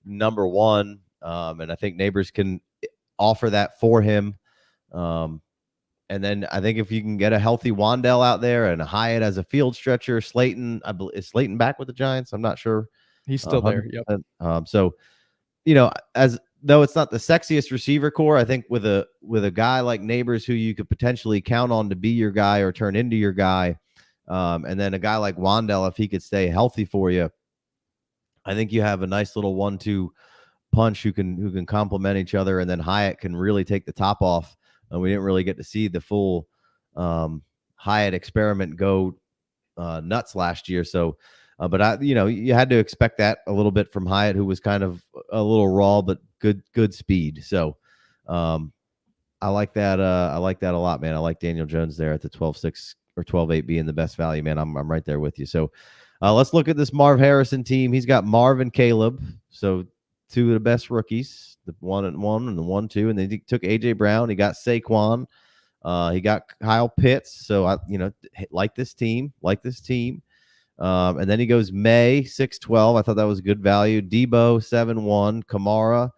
number 1, and I think Neighbors can offer that for him. And then I think if you can get a healthy Wandell out there and a Hyatt as a field stretcher, Slayton, is Slayton back with the Giants? I'm not sure. He's still there. Yep. So, as though it's not the sexiest receiver core, I think with a guy like Neighbors who you could potentially count on to be your guy or turn into your guy, and then a guy like Wandell, if he could stay healthy for you, I think you have a nice little 1-2 punch who can complement each other, and then Hyatt can really take the top off. And we didn't really get to see the full Hyatt experiment go nuts last year. So, but you had to expect that a little bit from Hyatt, who was kind of a little raw, but good speed. So, I like that. I like that a lot, man. I like Daniel Jones there at the 12.6 or 12.8 being the best value, man. I'm right there with you. So, let's look at this Marv Harrison team. He's got Marv and Caleb. So, two of the best rookies, the 1-1 and the 1-2, and then he took AJ Brown. He got Saquon. He got Kyle Pitts. So I, like this team. And then he goes May 6-12. I thought that was a good value. Debo 7-1. Kamara.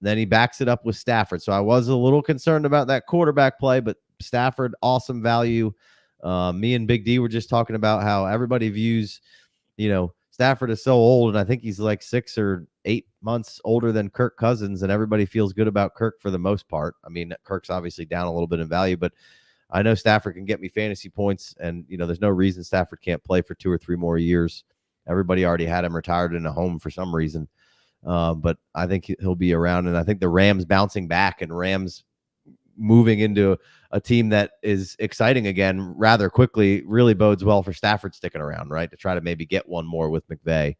Then he backs it up with Stafford. So I was a little concerned about that quarterback play, but Stafford, awesome value. Me and Big D were just talking about how everybody views, Stafford is so old, and I think he's like 6 or 8 months older than Kirk Cousins, and everybody feels good about Kirk for the most part. I mean, Kirk's obviously down a little bit in value, but I know Stafford can get me fantasy points, and there's no reason Stafford can't play for 2 or 3 more years. Everybody already had him retired in a home for some reason, but I think he'll be around, and I think the Rams bouncing back and Rams moving into a team that is exciting again rather quickly really bodes well for Stafford sticking around, right? To try to maybe get one more with McVay.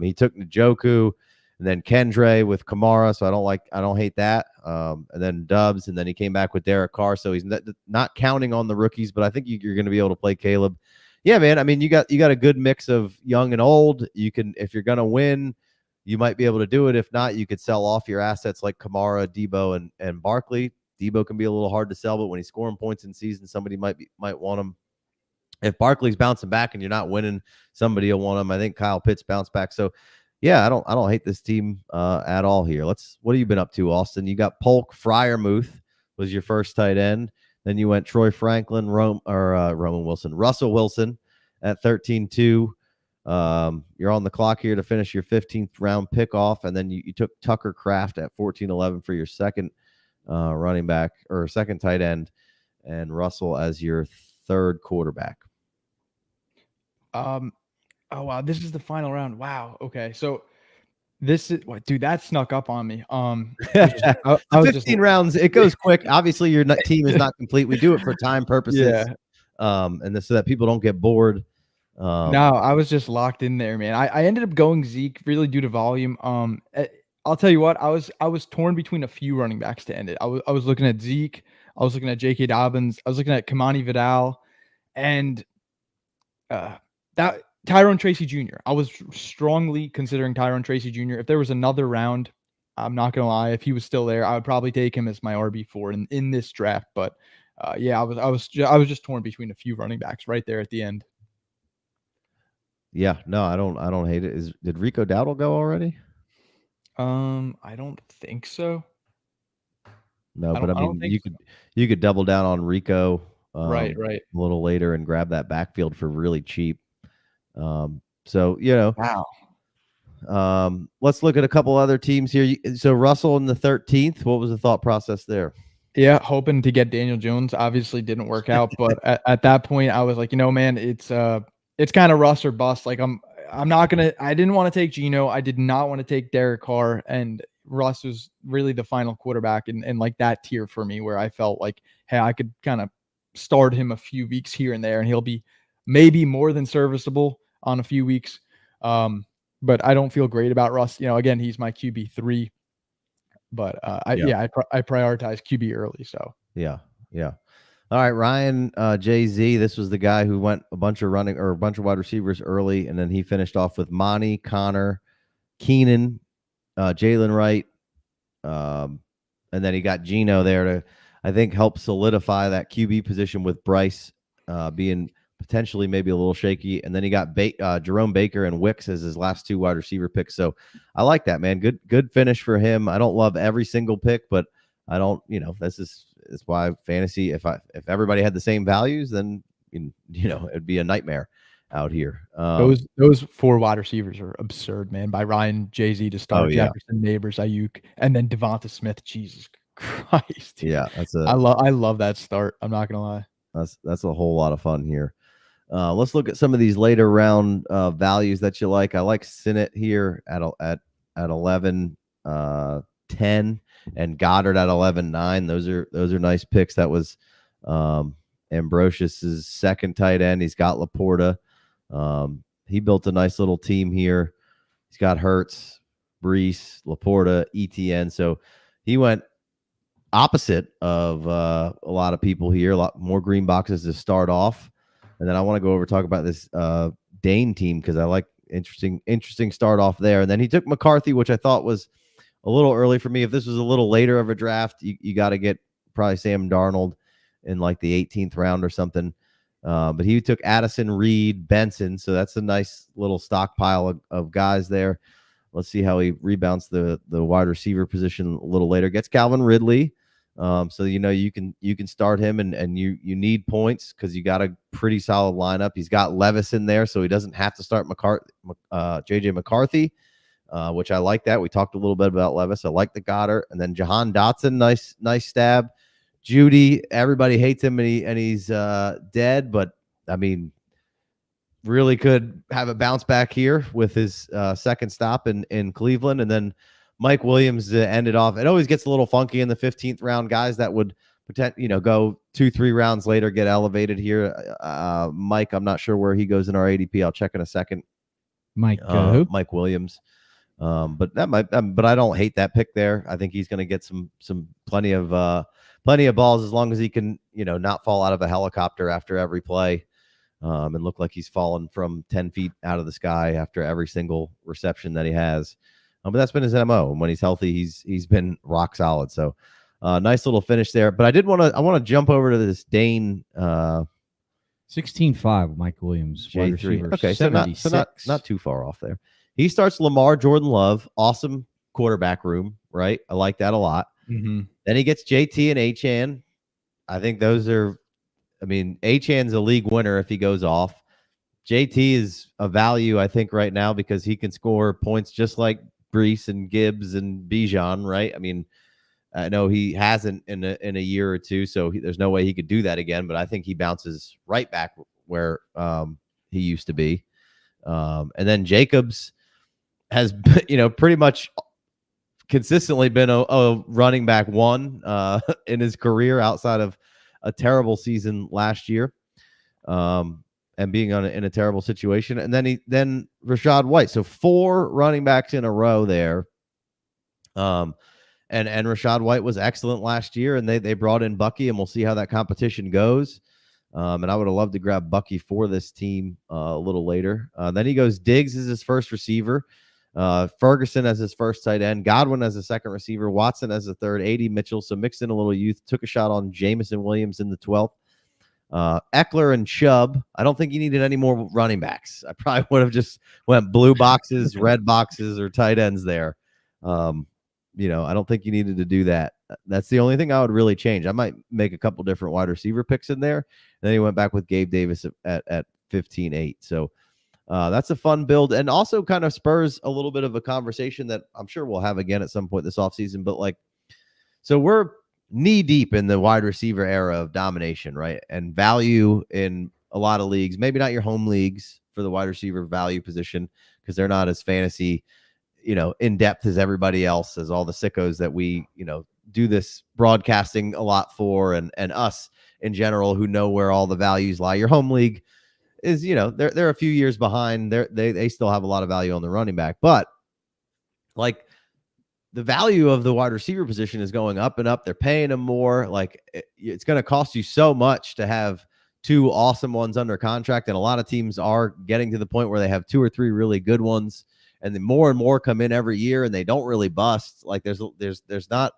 He took Njoku and then Kendre with Kamara. So I don't hate that. And then Dubs, and then he came back with Derek Carr. So he's not counting on the rookies, but I think you're going to be able to play Caleb. Yeah, man. I mean, you got a good mix of young and old. You can, if you're going to win, you might be able to do it. If not, you could sell off your assets like Kamara, Debo, and Barkley. Debo can be a little hard to sell, but when he's scoring points in season, somebody might want him. If Barkley's bouncing back and you're not winning, somebody will want him. I think Kyle Pitts bounced back. So, yeah, I don't hate this team at all here. What have you been up to, Austin? You got Polk Freiermuth was your first tight end. Then you went Troy Franklin, Russell Wilson at 13-2. You're on the clock here to finish your 15th round pick off, and then you took Tucker Kraft at 14-11 for your second running back or second tight end, and Russell as your third quarterback. Oh wow, this is the final round. Wow. Okay, so this is what, dude, that snuck up on me. I was 15 rounds. It goes quick. Obviously, your team is not complete. We do it for time purposes. Yeah. And so that people don't get bored. No, I was just locked in there, man. I ended up going Zeke really due to volume. I'll tell you what, I was torn between a few running backs to end it. I was looking at Zeke, I was looking at J.K. Dobbins, I was looking at Kamani Vidal, and that Tyrone Tracy Jr. I was strongly considering Tyrone Tracy Jr. If there was another round, I'm not gonna lie, if he was still there, I would probably take him as my RB4 in this draft. But yeah, I was just torn between a few running backs right there at the end. Yeah, no, I don't hate it. Did Rico Dowdle go already? I don't think so. No, but I mean, you could double down on Rico, right, a little later and grab that backfield for really cheap. So wow. Let's look at a couple other teams here. So Russell in the 13th. What was the thought process there? Yeah, hoping to get Daniel Jones. Obviously, didn't work out, but at that point, I was like, man, it's kind of Russ or bust. Like I didn't want to take Geno. I did not want to take Derek Carr, and Russ was really the final quarterback in like that tier for me, where I felt like, hey, I could kind of start him a few weeks here and there, and he'll be maybe more than serviceable on a few weeks. But I don't feel great about Russ. Again, he's my QB3, but I prioritize QB early. So yeah. All right, Ryan Jay-Z. This was the guy who went a bunch of wide receivers early, and then he finished off with Monty, Connor, Keenan, Jalen Wright, and then he got Geno there to, I think, help solidify that QB position with Bryce being potentially maybe a little shaky. And then he got Jerome Baker and Wicks as his last 2 wide receiver picks. So I like that, man. Good finish for him. I don't love every single pick, but I don't, this is It's why fantasy, if everybody had the same values, then it'd be a nightmare out here. Those 4 wide receivers are absurd, man. By Ryan, Jay-Z to start, Jefferson, Neighbors, Ayuk, and then Devonta Smith. Jesus Christ. Yeah, I love that start. I'm not gonna lie. That's a whole lot of fun here. Let's look at some of these later round values that you like. I like Sinnott here at 11, 10, and Goddard at 11, 9. Those are nice picks. That was Ambrosius's second tight end. He's got Laporta. He built a nice little team here. He's got Hurts, Brees, Laporta, ETN. So he went opposite of a lot of people here. A lot more green boxes to start off. And then I want to go over talk about this Dane team because I like interesting start off there. And then he took McCarthy, which I thought was a little early for me. If this was a little later of a draft, you got to get probably Sam Darnold in like the 18th round or something. But he took Addison, Reed, Benson. So that's a nice little stockpile of guys there. Let's see how he rebounds the wide receiver position a little later. Gets Calvin Ridley. So you can start him and you need points because you got a pretty solid lineup. He's got Levis in there, so he doesn't have to start JJ McCarthy, which I like that. We talked a little bit about Levis. I like the Goddard, and then Jahan Dotson, nice stab. Judy, everybody hates him and he's dead, but I mean, really could have a bounce back here with his second stop in Cleveland, and then Mike Williams ended off. It always gets a little funky in the 15th round. Guys that would go 2-3 rounds later get elevated here. Mike, I'm not sure where he goes in our ADP. I'll check in a second. Mike Williams. But I don't hate that pick there. I think he's going to get some plenty of balls as long as he can not fall out of a helicopter after every play. And look like he's fallen from 10 feet out of the sky after every single reception that he has. But that's been his MO. And when he's healthy, he's been rock solid. So nice little finish there. But I want to jump over to this Dane 16-5, Mike Williams, wide receiver. Okay, so not too far off there. He starts Lamar, Jordan Love, awesome quarterback room, right? I like that a lot. Mm-hmm. Then he gets JT and Achane. I think those are. I mean, Achane's a league winner if he goes off. JT is a value, I think, right now because he can score points just like Brees and Gibbs and Bijan, right? I mean, I know he hasn't in a year or two, so there's no way he could do that again. But I think he bounces right back where he used to be. And then Jacobs has, pretty much consistently been a running back one in his career outside of a terrible season last year, and being in a terrible situation. And then Rachaad White. So 4 running backs in a row there. And Rachaad White was excellent last year, and they brought in Bucky, and we'll see how that competition goes. And I would have loved to grab Bucky for this team a little later. Then he goes Diggs as his first receiver, Ferguson as his first tight end, Godwin as a second receiver, Watson as a third, A.D. Mitchell. So mixed in a little youth, took a shot on Jameson Williams in the 12th. Eckler and Chubb. I don't think he needed any more running backs. I probably would have just went blue boxes, red boxes, or tight ends there. I don't think you needed to do that. That's the only thing I would really change. I might make a couple different wide receiver picks in there. And then he went back with Gabe Davis at 15-8. So that's a fun build, and also kind of spurs a little bit of a conversation that I'm sure we'll have again at some point this offseason. But so we're knee deep in the wide receiver era of domination, right? And value in a lot of leagues, maybe not your home leagues for the wide receiver value position because they're not as fantasy, in depth as everybody else, as all the sickos that we, do this broadcasting a lot for, and us in general who know where all the values lie. Your home league is, they're a few years behind. They still have a lot of value on the running back, but the value of the wide receiver position is going up and up. They're paying them more. It's going to cost you so much to have 2 awesome ones under contract, and a lot of teams are getting to the point where they have 2 or 3 really good ones, and then more and more come in every year, and they don't really bust. There's not,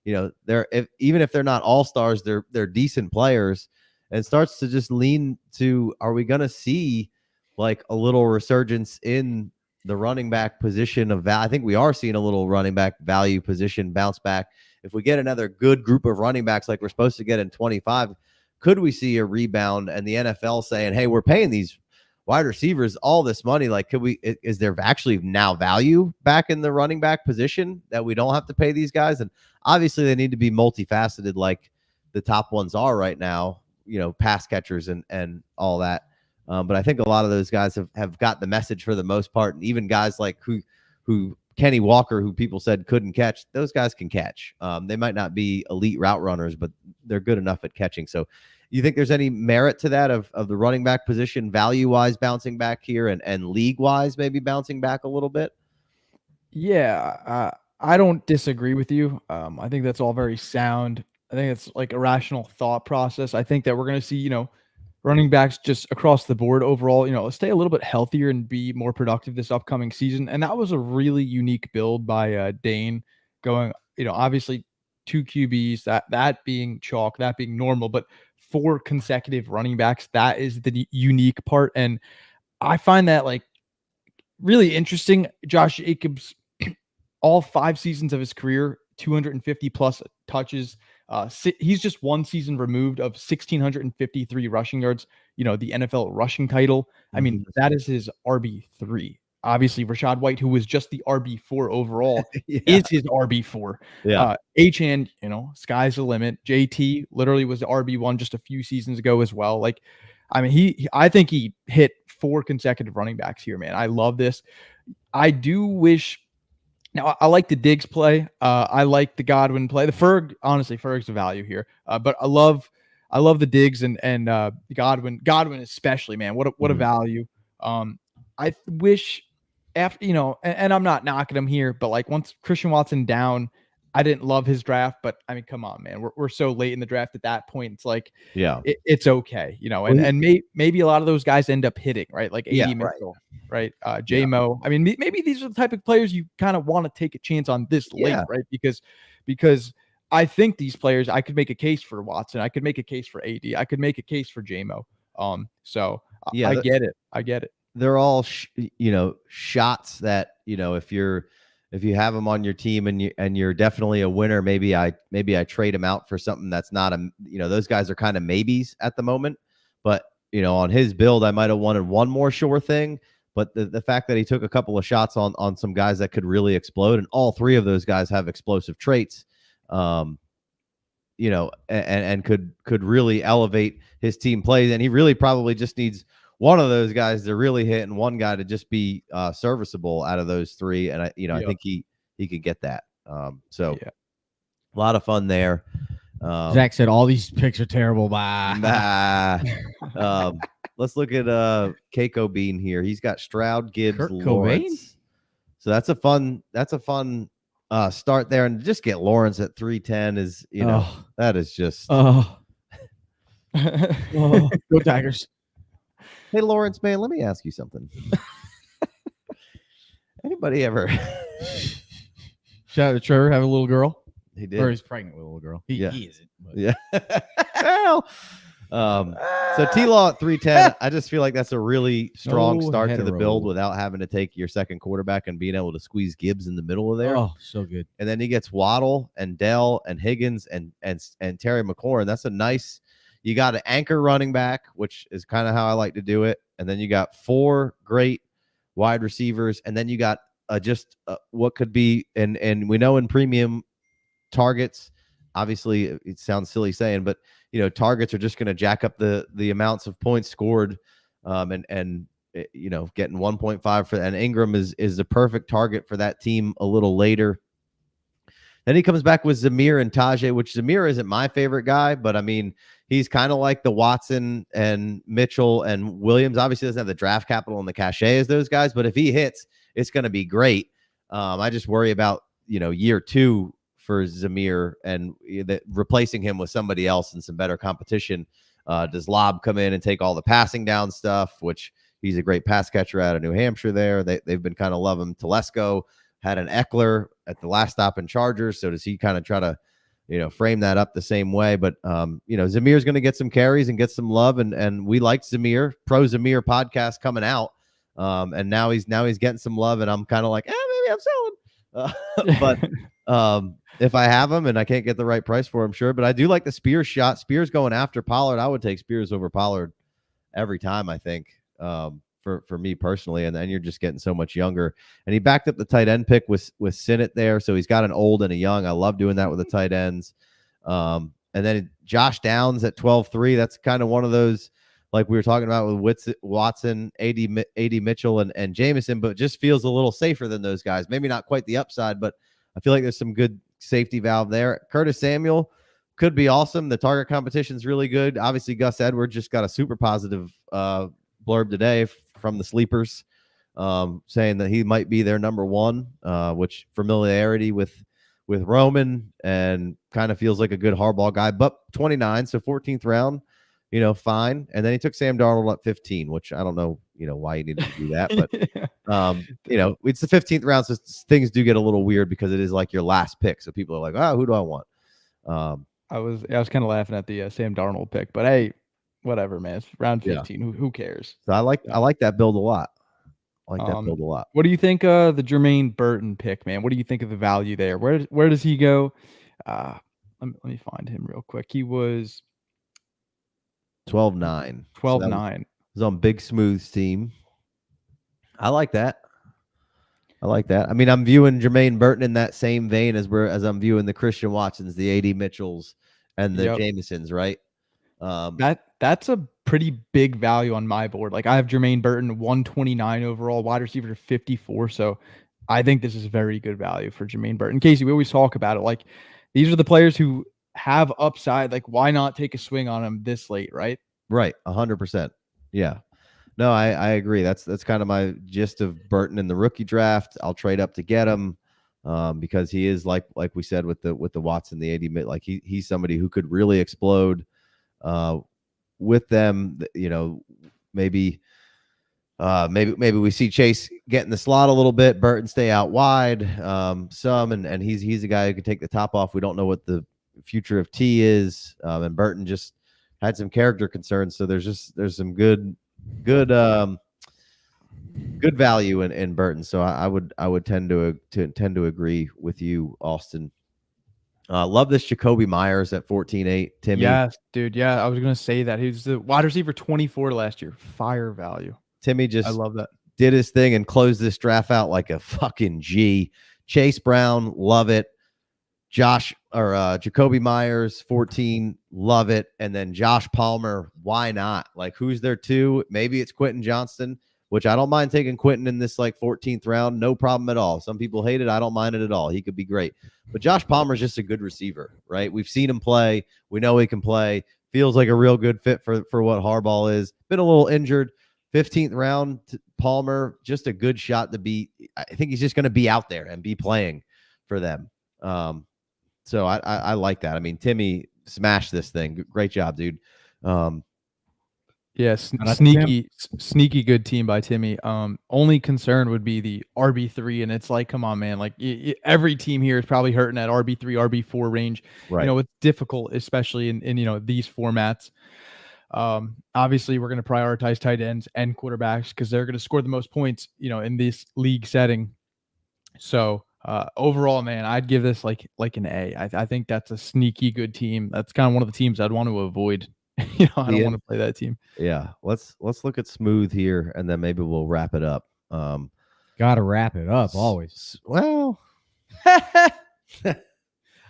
even if they're not all-stars, they're decent players. And starts to just lean to, are we going to see a little resurgence in the running back position of I think we are seeing a little running back value position bounce back if we get another good group of running backs like we're supposed to get in 25, could we see a rebound and the NFL saying, hey, we're paying these wide receivers all this money? Like, is there actually now value back in the running back position that we don't have to pay these guys? And obviously they need to be multifaceted like the top ones are right now, pass catchers and all that. But I think a lot of those guys have got the message for the most part. And even guys like who Kenny Walker, who people said couldn't catch, those guys can catch. They might not be elite route runners, but they're good enough at catching. So you think there's any merit to that of the running back position value-wise bouncing back here and league-wise maybe bouncing back a little bit? Yeah, I don't disagree with you. I think that's all very sound. I think it's like a rational thought process. I think that we're going to see, running backs just across the board overall, stay a little bit healthier and be more productive this upcoming season. And that was a really unique build by Dane going, obviously 2 QBs, that being chalk, that being normal, but 4 consecutive running backs, that is the unique part. And I find that like really interesting. Josh Jacobs, all 5 seasons of his career, 250 plus touches. He's just 1 season removed of 1,653 rushing yards, the NFL rushing title. I mean, that is his RB3. Obviously, Rashad White, who was just the RB4 overall, is his RB4. Yeah. Achane, sky's the limit. JT literally was the RB1 just a few seasons ago as well. Like, I mean, I think he hit 4 consecutive running backs here, man. I love this. I do wish. Now, I like the Diggs play. I like the Godwin play. The Ferg's a value here. But I love the Diggs and Godwin especially, man. What a value. I wish after, and I'm not knocking him here, but like once Christian Watson down, I didn't love his draft, but I mean, come on, man. We're so late in the draft at that point. It's like, it's okay, and maybe a lot of those guys end up hitting, right? Like AD Mitchell, right? J-Mo. I mean, maybe these are the type of players you kind of want to take a chance on this late, right? Because I think these players, I could make a case for Watson. I could make a case for AD. I could make a case for J-Mo. So I get it. I get it. They're all, shots that, if you have them on your team and you're definitely a winner, maybe I trade them out for something that's not those guys are kind of maybes at the moment. But, on his build, I might have wanted one more sure thing. But the fact that he took a couple of shots on some guys that could really explode, and all 3 of those guys have explosive traits, and could really elevate his team plays. And he really probably just needs one of those guys to really hit and one guy to just be serviceable out of those 3. And I think he could get that. So a lot of fun there. Zach said all these picks are terrible. Bye. Let's look at Keiko Bean here. He's got Stroud, Gibbs, Kurt Lawrence. Cobain? So that's a fun start there, and just get Lawrence at 310 is that is just go Tigers. Hey Lawrence, man, let me ask you something. Anybody ever shout out to Trevor, have a little girl? He did. Or he's pregnant with a little girl. He isn't. But. Yeah. So T-Law at 310. I just feel like that's a really strong start to the build without having to take your second quarterback and being able to squeeze Gibbs in the middle of there. Oh, so good. And then he gets Waddle and Dell and Higgins and Terry McLaurin. That's a nice. You got an anchor running back, which is kind of how I like to do it. And then you got 4 great wide receivers, and then you got what could be and we know in premium targets. Obviously, it sounds silly saying, but targets are just going to jack up the amounts of points scored, and getting 1.5 for, and Ingram is the perfect target for that team a little later. Then he comes back with Zamir and Tajay, which Zamir isn't my favorite guy, but I mean, he's kind of like the Watson and Mitchell and Williams. Obviously doesn't have the draft capital and the cachet as those guys, but if he hits, it's going to be great. I just worry about, year 2 for Zamir and replacing him with somebody else and some better competition. Does Lob come in and take all the passing down stuff, which he's a great pass catcher out of New Hampshire there. They've been kind of loving. Telesco had an Eckler at the last stop in Chargers. So does he kind of try to, frame that up the same way? But, Zamir's going to get some carries and get some love. And we like Zamir. Pro Zamir podcast coming out. And now he's getting some love. And I'm kind of like, maybe I'm selling. But if I have him and I can't get the right price for him, sure. But I do like the Spears shot. Spears going after Pollard. I would take Spears over Pollard every time, I think, for me personally. And then you're just getting so much younger. And he backed up the tight end pick with Sinnott there. So he's got an old and a young. I love doing that with the tight ends. And then Josh Downs at 12-3. That's kind of one of those, like we were talking about with Watson, AD Mitchell, and Jameson, but just feels a little safer than those guys. Maybe not quite the upside, but I feel like there's some good safety valve there. Curtis Samuel could be awesome. The target competition is really good. Obviously, Gus Edwards just got a super positive blurb today from the sleepers, saying that he might be their number one, which familiarity with Roman and kind of feels like a good hardball guy, but 29, so 14th round, fine. And then he took Sam Darnold at 15, which I don't know, why you needed to do that, but it's the 15th round, so things do get a little weird because it is like your last pick. So people are like, oh, who do I want? I was kind of laughing at the Sam Darnold pick, but hey, whatever, man. It's round 15. Yeah. Who cares? So I like that build a lot. What do you think the Jermaine Burton pick, man? What do you think of the value there? Where does he go? Let me find him real quick. He was 12-9. 12-9. Was on Big Smooth's team. I like that. I mean, I'm viewing Jermaine Burton in that same vein as I'm viewing the Christian Watsons, the AD Mitchells, and the Jamesons, right? That's a pretty big value on my board. Like I have Jermaine Burton 129 overall, wide receiver 54. So I think this is very good value for Jermaine Burton. Casey, we always talk about it. Like these are the players who have upside. Like why not take a swing on them this late, right? Right, 100%. Yeah. No, I agree. That's kind of my gist of Burton in the rookie draft. I'll trade up to get him because he is like we said with the Watson, the AD, like he's somebody who could really explode with them. Maybe we see Chase get in the slot a little bit, Burton stay out wide and he's a guy who can take the top off. We don't know what the future of T is, and Burton just had some character concerns, so there's some good value in Burton. So I would tend to agree with you, Austin. Love this Jacoby Myers at 14-8. Timmy. Yes, dude. Yeah, I was gonna say that. He was the wide receiver 24 last year. Fire value. Timmy I love that. Did his thing and closed this draft out like a fucking G. Chase Brown, love it. Jacoby Myers, 14, love it. And then Josh Palmer, why not? Like, who's there too? Maybe it's Quentin Johnston, which I don't mind taking Quentin in this like 14th round. No problem at all. Some people hate it. I don't mind it at all. He could be great. But Josh Palmer is just a good receiver, right? We've seen him play. We know he can play. Feels like a real good fit for what Harbaugh is. Been a little injured. 15th round, Palmer, just a good shot to be. I think he's just going to be out there and be playing for them. So I like that. I mean, Timmy smashed this thing. Great job, dude. Sneaky good team by Timmy. Only concern would be the RB3, and it's like, come on, man. Like every team here is probably hurting at RB3, RB4 range. Right. It's difficult, especially in these formats. Obviously, we're going to prioritize tight ends and quarterbacks because they're going to score the most points, in this league setting. So overall, man, I'd give this like an A. I think that's a sneaky good team. That's kind of one of the teams I'd want to avoid. I don't want to play that team. Yeah, let's look at Smooth here, and then maybe we'll wrap it up. Gotta wrap it up always. Well, I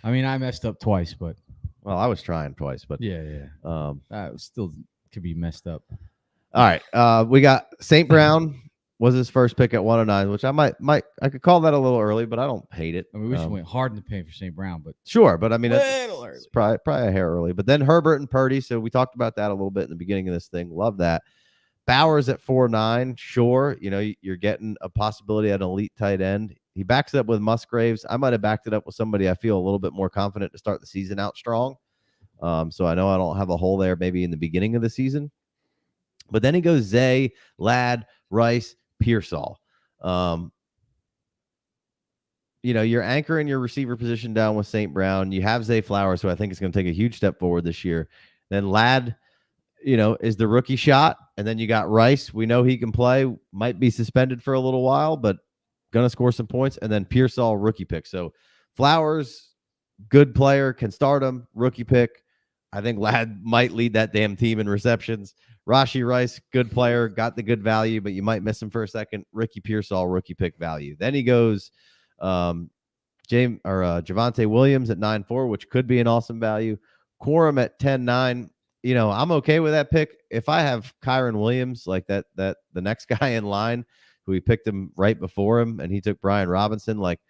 mean, I messed up twice, but I was trying twice, but yeah. That still could be messed up. All right, we got St. Brown. Was his first pick at 109, which I could call that a little early, but I don't hate it. I mean, we just went hard in the paint for St. Brown, but sure. But I mean, it's probably a hair early. But then Herbert and Purdy. So we talked about that a little bit in the beginning of this thing. Love that. Bowers at 4.9. Sure, you're getting a possibility at an elite tight end. He backs it up with Musgraves. I might have backed it up with somebody I feel a little bit more confident to start the season out strong. So I know I don't have a hole there maybe in the beginning of the season. But then he goes Zay, Ladd, Rice, Pearsall. You're anchoring your receiver position down with St. Brown. You have Zay Flowers, who I think is going to take a huge step forward this year. Then Ladd, is the rookie shot. And then you got Rice. We know he can play, might be suspended for a little while, but gonna score some points, and then Pearsall rookie pick. So Flowers, good player, can start him. Rookie pick. I think Ladd might lead that damn team in receptions. Rashee Rice, good player, got the good value, but you might miss him for a second. Ricky Pearsall, rookie pick value. Then he goes Javonte Williams at 9.4, which could be an awesome value. Quorum at 10.9. You know, I'm okay with that pick. If I have Kyron Williams, like that the next guy in line, who he picked him right before him, and he took Brian Robinson, like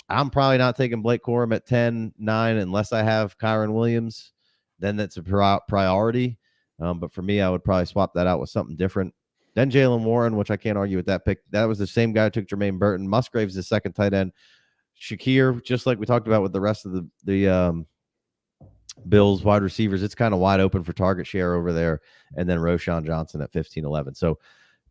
I'm probably not taking Blake Quorum at 10.9 unless I have Kyron Williams. Then that's a priority. But for me, I would probably swap that out with something different. Then Jalen Warren, which I can't argue with that pick. That was the same guy who took Jermaine Burton. Musgrave's the second tight end. Shakir, just like we talked about with the rest of the Bills wide receivers, it's kind of wide open for target share over there. And then Roschon Johnson at 15-11. So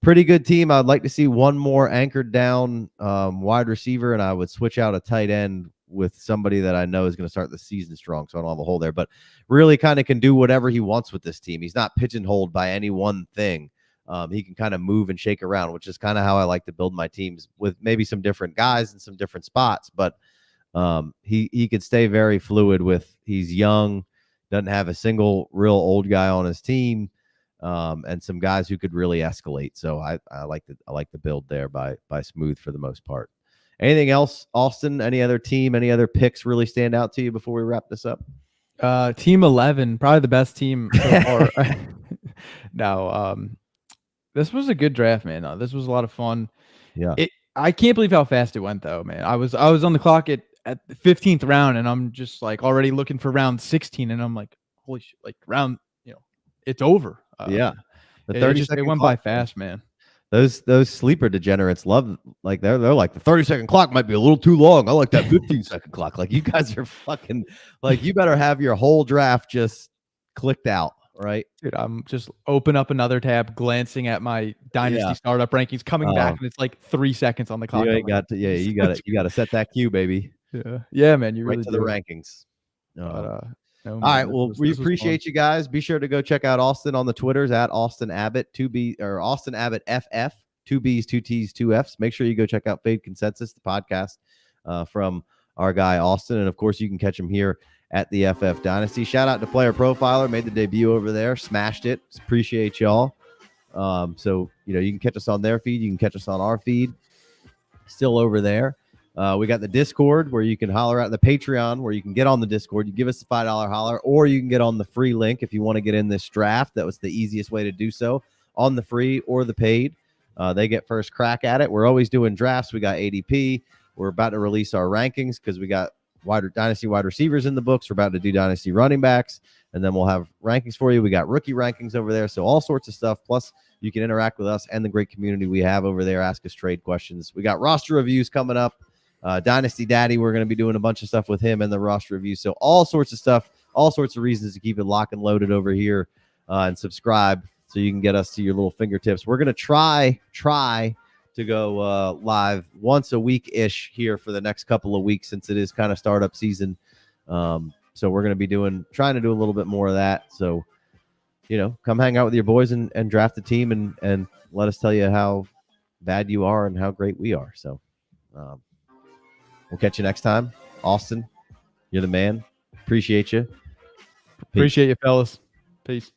pretty good team. I'd like to see one more anchored down wide receiver, and I would switch out a tight end with somebody that I know is going to start the season strong, so I don't have a hole there. But really kind of can do whatever he wants with this team. He's not pigeonholed by any one thing. He can kind of move and shake around, which is kind of how I like to build my teams, with maybe some different guys in some different spots. But he could stay very fluid with, he's young, doesn't have a single real old guy on his team, and some guys who could really escalate. So I like the build there by Smooth for the most part. Anything else, Austin? Any other team, any other picks really stand out to you before we wrap this up? Team 11, probably the best team so far. Now, this was a good draft, man. This was a lot of fun. Yeah. I can't believe how fast it went, though, man. I was on the clock at the 15th round, and I'm just like already looking for round 16, and I'm like, holy shit, like round, it's over. Yeah. It went by fast, man. Those sleeper degenerates love, like they're like, the 30-second clock might be a little too long. I like that 15-second clock. Like, you guys are fucking, like, you better have your whole draft just clicked out, right? Dude, I'm just open up another tab, glancing at my Dynasty startup rankings, coming back, and it's like 3 seconds on the clock. You got to set that cue, baby. Yeah, man. You right really to do. the rankings. No, all man, right. Well, we appreciate you guys. Be sure to go check out Austin on the Twitters at Austin Abbott, Austin Abbott FF, 2 B's, 2 T's, 2 F's. Make sure you go check out Fade Consensus, the podcast from our guy Austin. And of course, you can catch him here at the FF Dynasty. Shout out to Player Profiler, made the debut over there, smashed it. Appreciate y'all. So, you can catch us on their feed. You can catch us on our feed. Still over there. We got the Discord where you can holler at the Patreon, where you can get on the Discord. You give us a $5 holler, or you can get on the free link if you want to get in this draft. That was the easiest way to do so, on the free or the paid. They get first crack at it. We're always doing drafts. We got ADP. We're about to release our rankings because we got Dynasty wide receivers in the books. We're about to do Dynasty running backs, and then we'll have rankings for you. We got rookie rankings over there. So all sorts of stuff. Plus, you can interact with us and the great community we have over there. Ask us trade questions. We got roster reviews coming up. Dynasty Daddy, we're going to be doing a bunch of stuff with him and the roster review. So all sorts of stuff, all sorts of reasons to keep it locked and loaded over here, and subscribe so you can get us to your little fingertips. We're going to try to go live once a week-ish here for the next couple of weeks, since it is kind of startup season. So we're going to be trying to do a little bit more of that. So, come hang out with your boys and draft the team and let us tell you how bad you are and how great we are. So, we'll catch you next time. Austin, you're the man. Appreciate you. Appreciate you, fellas. Peace.